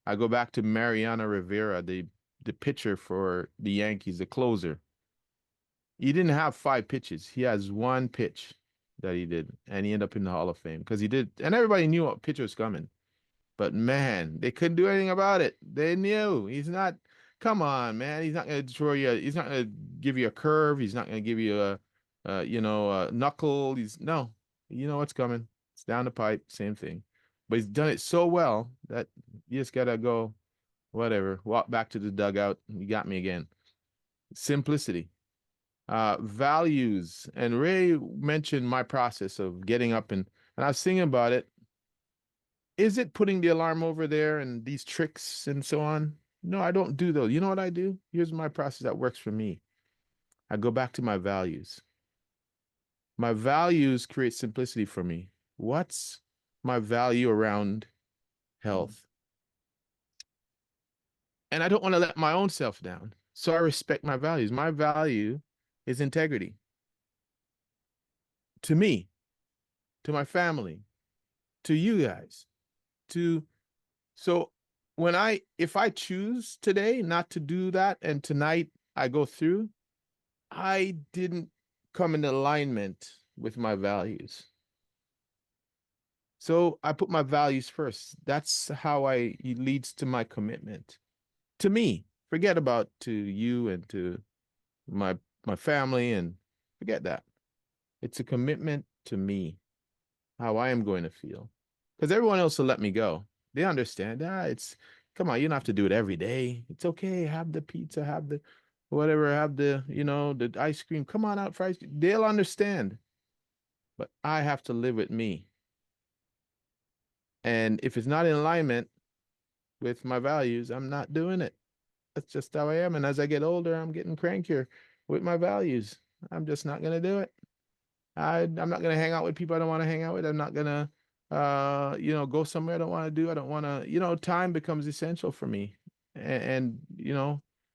I go back to Mariano Rivera, the pitcher for the Yankees, the closer. He didn't have 5 pitches. He has 1 pitch that he did, and he ended up in the Hall of Fame because he did, and everybody knew what pitcher was coming. But man, they couldn't do anything about it. They knew he's not. Come on, man. He's not going to throw you. He's not going to give you a curve. He's not going to give you a knuckle. No. You know what's coming. It's down the pipe. Same thing. But he's done it so well that you just gotta go, whatever. Walk back to the dugout. You got me again. Simplicity, values, and Ray mentioned my process of getting up and I was thinking about it. Is it putting the alarm over there and these tricks and so on? No, I don't do those. You know what I do? Here's my process that works for me. I go back to my values. My values create simplicity for me. What's my value around health? And I don't want to let my own self down. So I respect my values. My value is integrity. To me, to my family, to you guys, so if I choose today not to do that and tonight I go through, I didn't come in alignment with my values. So I put my values first. That's how it leads to my commitment to me. Forget about to you and to my family, and forget that. It's a commitment to me, how I am going to feel. Because everyone else will let me go. They understand. Come on, you don't have to do it every day. It's okay. Have the pizza, have the whatever, have the ice cream. Come on out for ice cream. They'll understand. But I have to live with me. And if it's not in alignment with my values, I'm not doing it. That's just how I am. And as I get older, I'm getting crankier with my values. I'm just not going to do it. I'm not going to hang out with people I don't want to hang out with. I'm not going to, go somewhere I don't want to do. I don't want to, time becomes essential for me.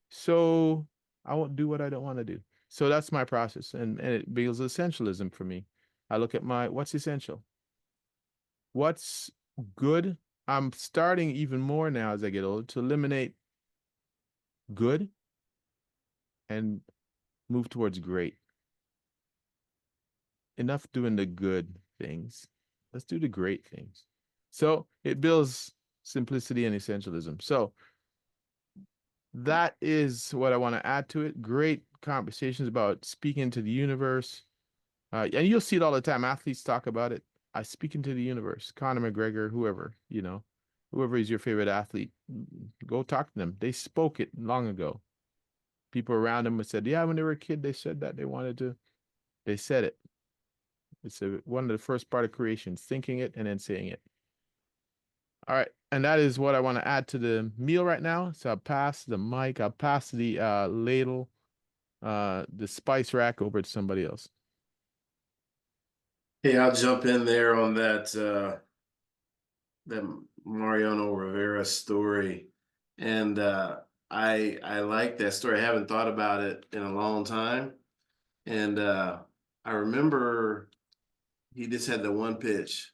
So I won't do what I don't want to do. So that's my process. And it builds essentialism for me. I look at what's essential. What's good? I'm starting even more now as I get older to eliminate good and move towards great. Enough doing the good things. Let's do the great things. So it builds simplicity and essentialism. So that is what I want to add to it. Great conversations about speaking to the universe. And you'll see it all the time. Athletes talk about it. I speak into the universe. Conor McGregor, whoever is your favorite athlete, go talk to them. They spoke it long ago. People around them said, yeah, when they were a kid, they said that they said it. It's one of the first part of creation, thinking it and then saying it. All right. And that is what I want to add to the meal right now. So I'll pass the mic. I'll pass the ladle, the spice rack over to somebody else. Hey, I'll jump in there on that Mariano Rivera story. And I like that story. I haven't thought about it in a long time. And I remember he just had the one pitch,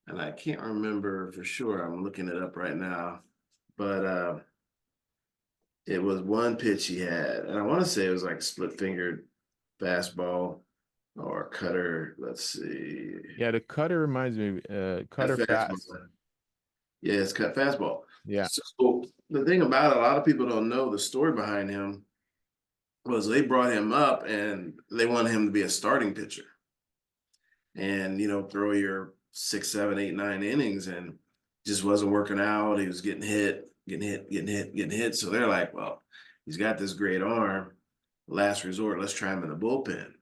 and I can't remember for sure. I'm looking it up right now, but it was one pitch he had, and I want to say it was like split fingered fastball or cutter. Let's see, Yeah, the cutter reminds me, cut cutter fast. fastball. Yeah, it's cut fastball. Yeah. So the thing about it, a lot of people don't know the story behind him was they brought him up and they wanted him to be a starting pitcher and throw your 6, 7, 8, 9 innings, and just wasn't working out. He was getting hit, getting hit, getting hit, getting hit. So they're like, well, he's got this great arm. Last resort, let's try him in the bullpen.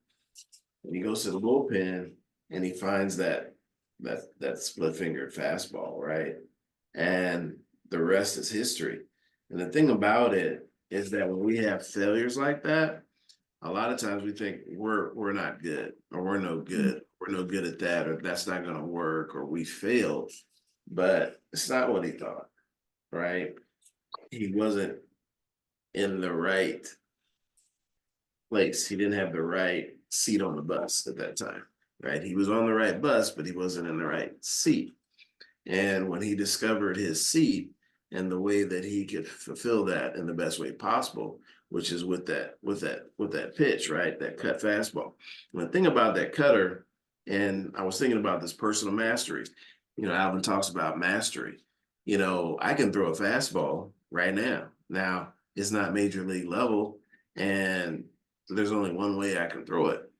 And he goes to the bullpen and he finds that split fingered fastball, right? And the rest is history. And the thing about it is that when we have failures like that, a lot of times we think we're not good, or we're no good. We're no good at that, or that's not going to work, or we failed. But it's not what he thought, right? He wasn't in the right place. He didn't have the right seat on the bus at that time, right? He was on the right bus, but he wasn't in the right seat. And when he discovered his seat and the way that he could fulfill that in the best way possible, which is with that pitch, right? That cut fastball. And the thing about that cutter, and I was thinking about this personal mastery. Alvin talks about mastery. I can throw a fastball right now. Now, it's not major league level, and there's only one way I can throw it.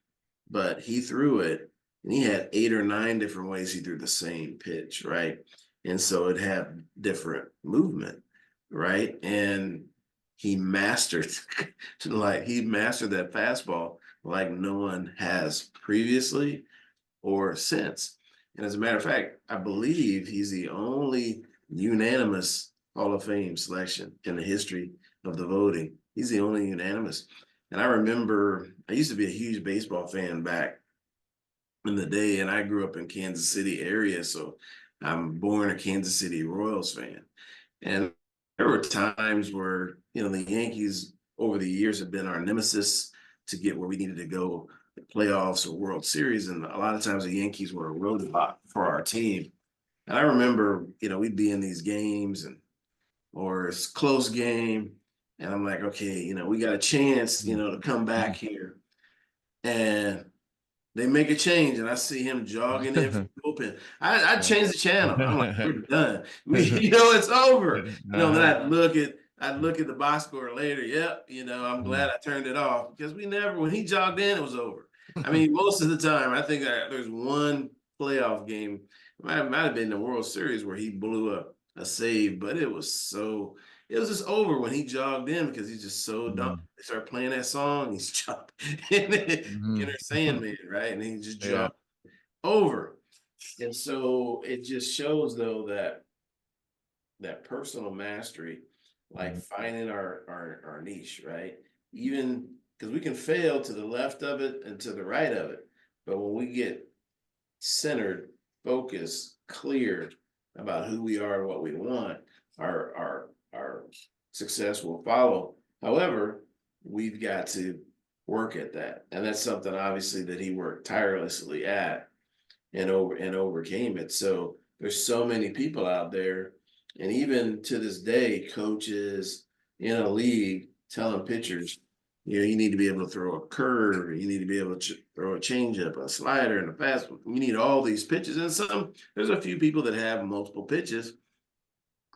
But he threw it, and he had 8 or 9 different ways he threw the same pitch, right? And so it had different movement, right? And he mastered he mastered that fastball like no one has previously or since. And as a matter of fact, I believe he's the only unanimous Hall of Fame selection in the history of the voting. He's the only unanimous. And I remember I used to be a huge baseball fan back in the day, and I grew up in Kansas City area, so I'm born a Kansas City Royals fan. And there were times where the Yankees over the years have been our nemesis to get where we needed to go, playoffs or World Series, and a lot of times the Yankees were a roadblock for our team. And I remember we'd be in these games or it's close game, and I'm like, okay, we got a chance to come back here. And they make a change, and I see him jogging in from the bullpen. I change the channel. I'm like, we're done. It's over. Then I'd look at the box score later. Yep, I'm glad I turned it off, because when he jogged in, it was over. I mean, most of the time, I think there's one playoff game, might have been the World Series, where he blew a save, but it was just over when he jogged in, because he's just so dumb. They start playing that song, he's jumping inner Sandman, right? And he just Yeah. jogged over. And so it just shows, though, that personal mastery, like finding our niche, right? Even because we can fail to the left of it and to the right of it, but when we get centered, focused, clear about who we are and what we want, our success will follow. However, we've got to work at that, and that's something obviously that he worked tirelessly at and overcame it. So there's so many people out there, and even to this day, coaches in a league telling pitchers, you need to be able to throw a curve, you need to be able to throw a changeup, a slider, and a fastball. You need all these pitches. And there's a few people that have multiple pitches,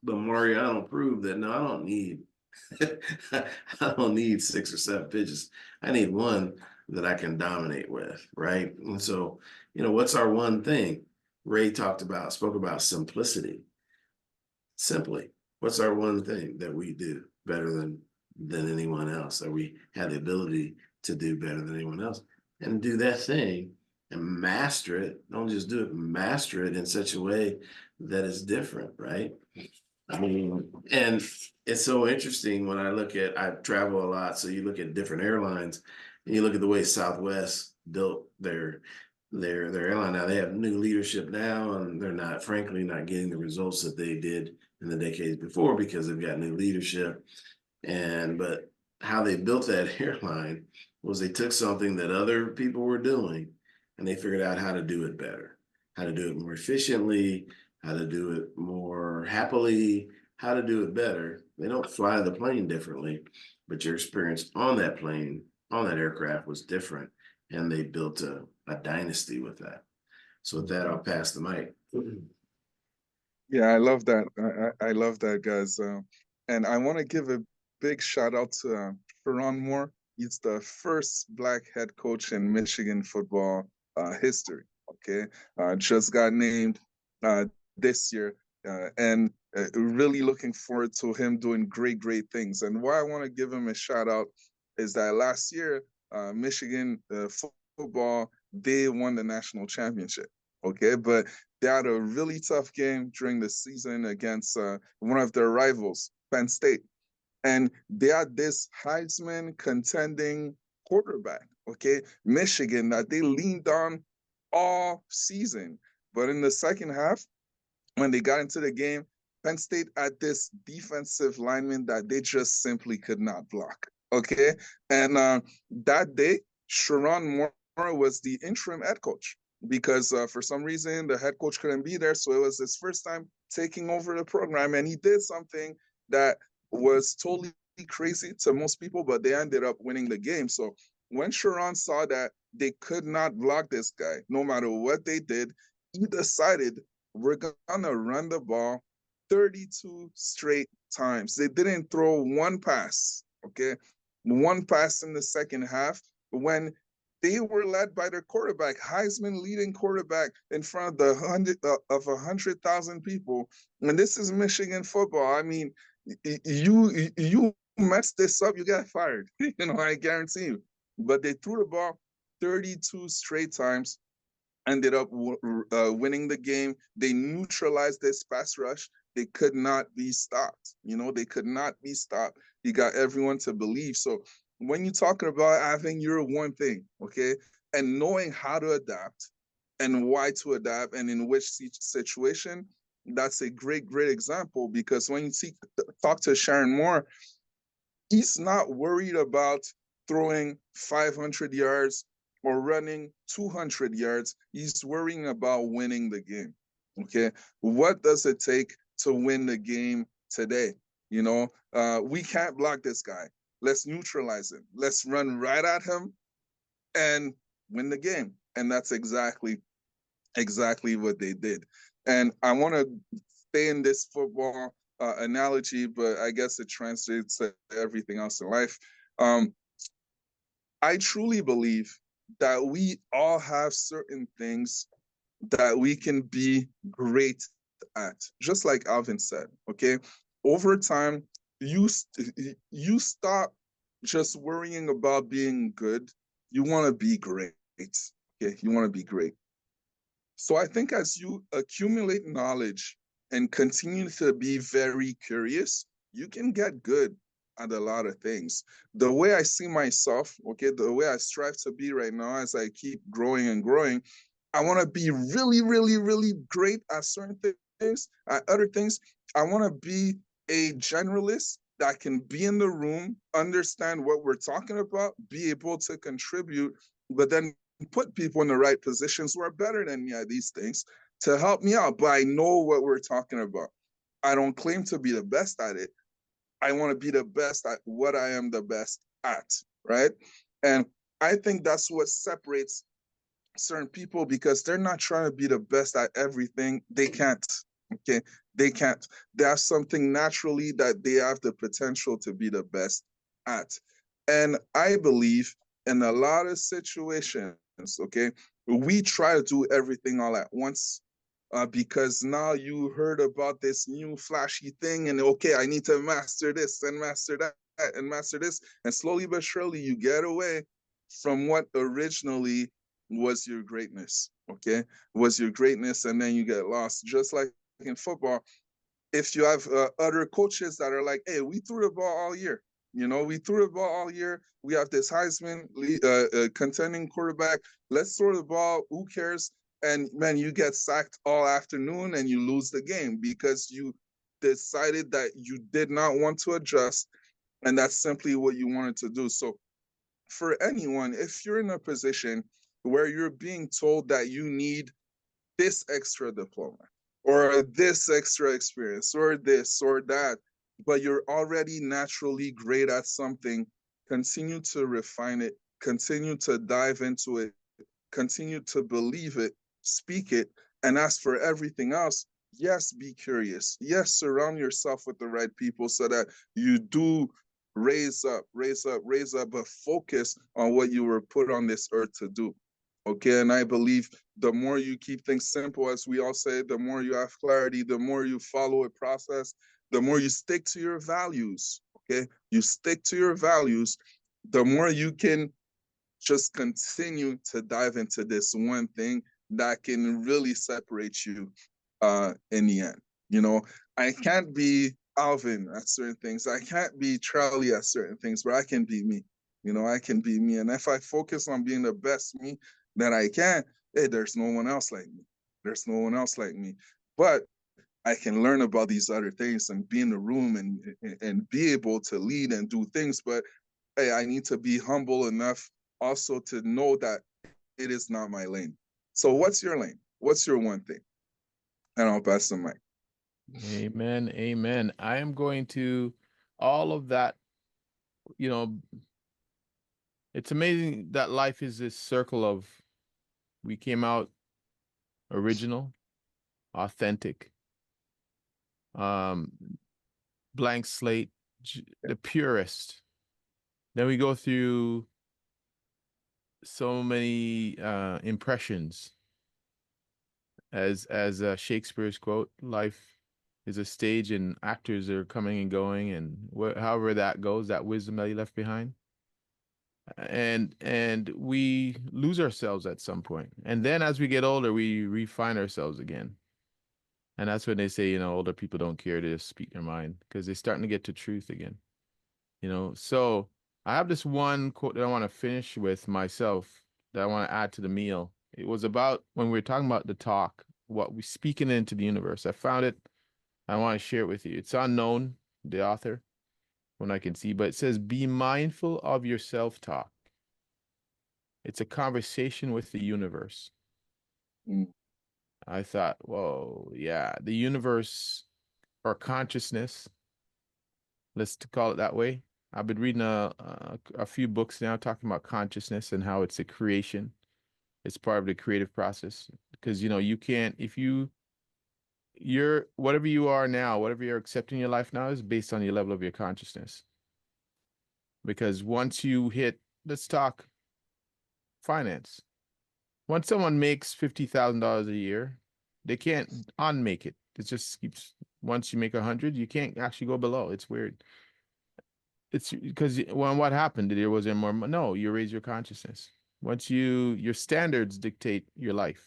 but Mariano proved that no, I don't need I don't need 6 or 7 pitches. I need one that I can dominate with, right? And so, what's our one thing? Ray spoke about simplicity. Simply, what's our one thing that we do better than anyone else, that we have the ability to do better than anyone else, and do that thing and master it. Don't just do it, master it in such a way that is different, right? I mean, and it's so interesting when I travel a lot. So you look at different airlines and you look at the way Southwest built their airline. Now they have new leadership now, and they're frankly not getting the results that they did in the decades before because they've got new leadership. But how they built that airline was they took something that other people were doing and they figured out how to do it better, how to do it more efficiently, how to do it more happily, how to do it better. They don't fly the plane differently, but your experience on that plane, on that aircraft was different. And they built a dynasty with that. So with that, I'll pass the mic. Yeah, I love that. I love that, guys. And I want to give a big shout out to Sharon Moore. He's the first Black head coach in Michigan football history. Okay, just got named this year, and really looking forward to him doing great things. And why I want to give him a shout out is that last year, Michigan football, they won the national championship. Okay, but they had a really tough game during the season against one of their rivals, Penn State. And they had this Heisman contending quarterback, okay, Michigan, that they leaned on all season. But in the second half, when they got into the game, Penn State had this defensive lineman that they just simply could not block, okay? And that day, Sharon Moore was the interim head coach because for some reason the head coach couldn't be there. So it was his first time taking over the program. And he did something that was totally crazy to most people, but they ended up winning the game. So when Sharon saw that they could not block this guy, no matter what they did, he decided we're gonna run the ball 32 straight times. They didn't throw one pass, okay? One pass in the second half when they were led by their quarterback, Heisman leading quarterback in front of 100,000 people. And this is Michigan football. I mean, you mess this up, you get fired. I guarantee you. But they threw the ball 32 straight times, ended up winning the game. They neutralized this pass rush. They could not be stopped. They could not be stopped. You got everyone to believe. So when you're talking about having your one thing, okay, and knowing how to adapt and why to adapt and in which situation, that's a great example. Because when you talk to Sharon Moore, he's not worried about throwing 500 yards or running 200 yards. He's worrying about winning the game. Okay. What does it take to win the game today? We can't block this guy. Let's neutralize him. Let's run right at him and win the game. And that's exactly what they did. And I want to stay in this football analogy, but I guess it translates to everything else in life. I truly believe that we all have certain things that we can be great at, just like Alvin said, okay? Over time, you stop just worrying about being good. You want to be great, okay? You want to be great. So I think as you accumulate knowledge and continue to be very curious, you can get good at a lot of things. The way I see myself, okay, the way I strive to be right now as I keep growing and growing, I want to be really great at certain things. At other things, I want to be a generalist that can be in the room, understand what we're talking about, be able to contribute, but then put people in the right positions who are better than me at these things to help me out. But I know what we're talking about. I don't claim to be the best at it. I want to be the best at what I am the best at, right? And I think that's what separates certain people, because they're not trying to be the best at everything. They can't, okay? They can't. They have something naturally that they have the potential to be the best at. And I believe in a lot of situations, okay, we try to do everything all at once because now you heard about this new flashy thing and okay, I need to master this and master that and master this. And slowly but surely you get away from what originally was your greatness, okay? Was your greatness, and then you get lost. Just like in football, if you have other coaches that are like, hey, we threw the ball all year, You know, we threw the ball all year. We have this Heisman contending quarterback. Let's throw the ball. Who cares? And man, you get sacked all afternoon and you lose the game because you decided that you did not want to adjust, and that's simply what you wanted to do. So for anyone, if you're in a position where you're being told that you need this extra diploma or this extra experience or this or that, but you're already naturally great at something, continue to refine it, continue to dive into it, continue to believe it, speak it, and as for everything else, yes, be curious. Yes, surround yourself with the right people so that you do raise up, but focus on what you were put on this earth to do. Okay, and I believe the more you keep things simple, as we all say, the more you have clarity, the more you follow a process, the more you stick to your values. Okay, you stick to your values, the more you can just continue to dive into this one thing that can really separate you in the end. You know, I can't be Alvin at certain things. I can't be Charlie at certain things, but I can be me. You know, I can be me. And if I focus on being the best me that I can, hey, there's no one else like me. There's no one else like me. But I can learn about these other things and be in the room and be able to lead and do things. But hey, I need to be humble enough also to know that it is not my lane. So what's your lane? What's your one thing? And I'll pass the mic. Amen. Amen. I am going to all of that, you know, it's amazing that life is this circle of we came out original, authentic, um, blank slate, the purest. Then we go through so many impressions. As Shakespeare's quote, life is a stage and actors are coming and going, and however that goes, that wisdom that he left behind. And we lose ourselves at some point. And then as we get older, we refine ourselves again. And that's when they say, you know, older people don't care to speak their mind because they're starting to get to truth again. You know, so I have this one quote that I want to finish with myself that I want to add to the meal. It was about when we were talking about the talk, what we speaking into the universe. I found it. I want to share it with you. It's unknown, the author, when I can see, but it says, be mindful of your self-talk. It's a conversation with the universe. Mm. I thought, whoa, yeah, the universe or consciousness, let's call it that way. I've been reading a few books now talking about consciousness and how it's a creation. It's part of the creative process because, you know, you can't, if you're whatever you are now, whatever you're accepting in your life now is based on your level of your consciousness. Because once you hit, let's talk finance. Once someone makes $50,000 a year, they can't unmake it. It just keeps, once you make 100, you can't actually go below. It's weird. It's because when what happened? There was more. No, you raise your consciousness. Once your standards dictate your life,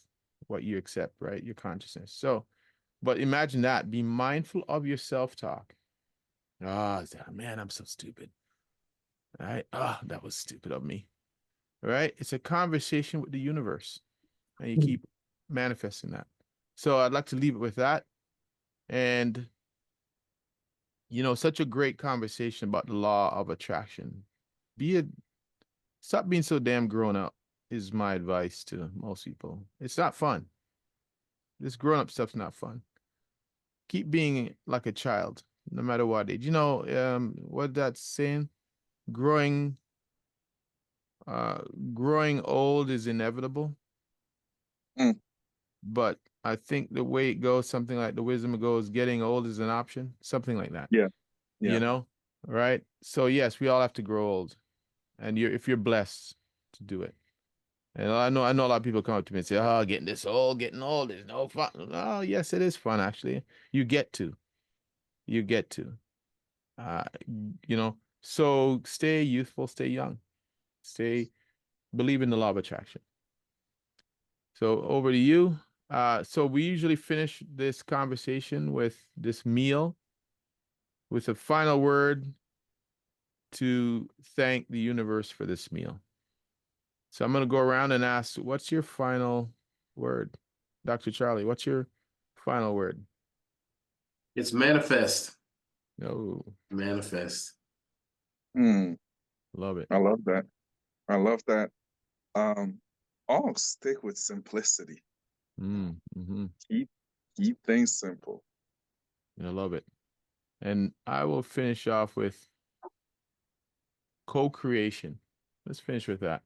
what you accept, right? Your consciousness. So, but imagine that. Be mindful of your self-talk. Ah, oh, man, I'm so stupid. All right. Ah, oh, that was stupid of me. All right. It's a conversation with the universe, and you keep manifesting that. So I'd like to leave it with that. And, you know, such a great conversation about the law of attraction. Stop being so damn grown up is my advice to most people. It's not fun. This grown up stuff's not fun. Keep being like a child, no matter what age. You know, what that's saying? Growing growing old is inevitable. Mm. But I think the way it goes, something like the wisdom goes, getting old is an option, something like that. Yeah. Yeah. You know, right? So yes, we all have to grow old, and if you're blessed to do it. And I know a lot of people come up to me and say, "Oh, getting old is no fun." Oh, yes, it is fun actually. You get to, you get to, uh, you know. So stay youthful, stay young, believe in the law of attraction. So over to you. So we usually finish this conversation with this meal with a final word to thank the universe for this meal. So I'm going to go around and ask, what's your final word? Dr. Charlie, what's your final word? It's manifest. No. Manifest. Love it. I love that. I love that. I'll stick with simplicity. Mm-hmm. Keep things simple. I love it. And I will finish off with co-creation. Let's finish with that.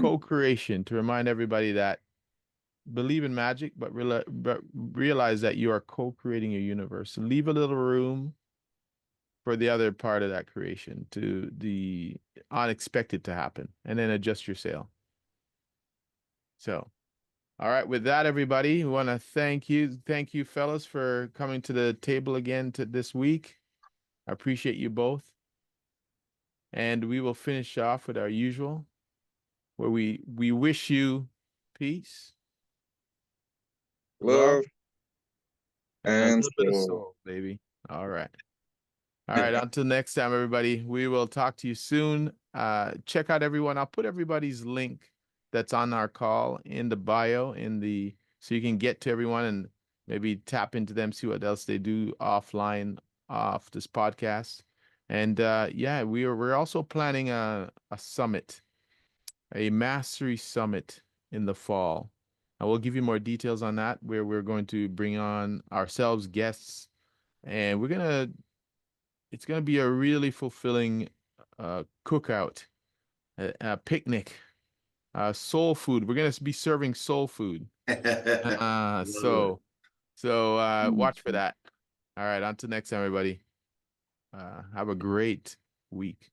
Co-creation, to remind everybody that believe in magic, but realize that you are co-creating a universe. Leave a little room for the other part of that creation, to the unexpected to happen, and then adjust your sail. So, all right, with that, everybody, we want to thank you, fellas, for coming to the table again this week. I appreciate you both. And we will finish off with our usual, where we wish you peace, love, Love and a and little bit of soul. soul, baby. All right. All right. Until next time, everybody, we will talk to you soon. Check out everyone. I'll put everybody's link that's on our call in the bio, so you can get to everyone and maybe tap into them, see what else they do offline off this podcast. And yeah, we're also planning a summit, a mastery summit in the fall. I will give you more details on that, where we're going to bring on ourselves guests, and it's gonna be a really fulfilling cookout, a picnic, soul food. We're gonna be serving soul food. Love it. So watch for that. All right, on to next time, everybody. Have a great week.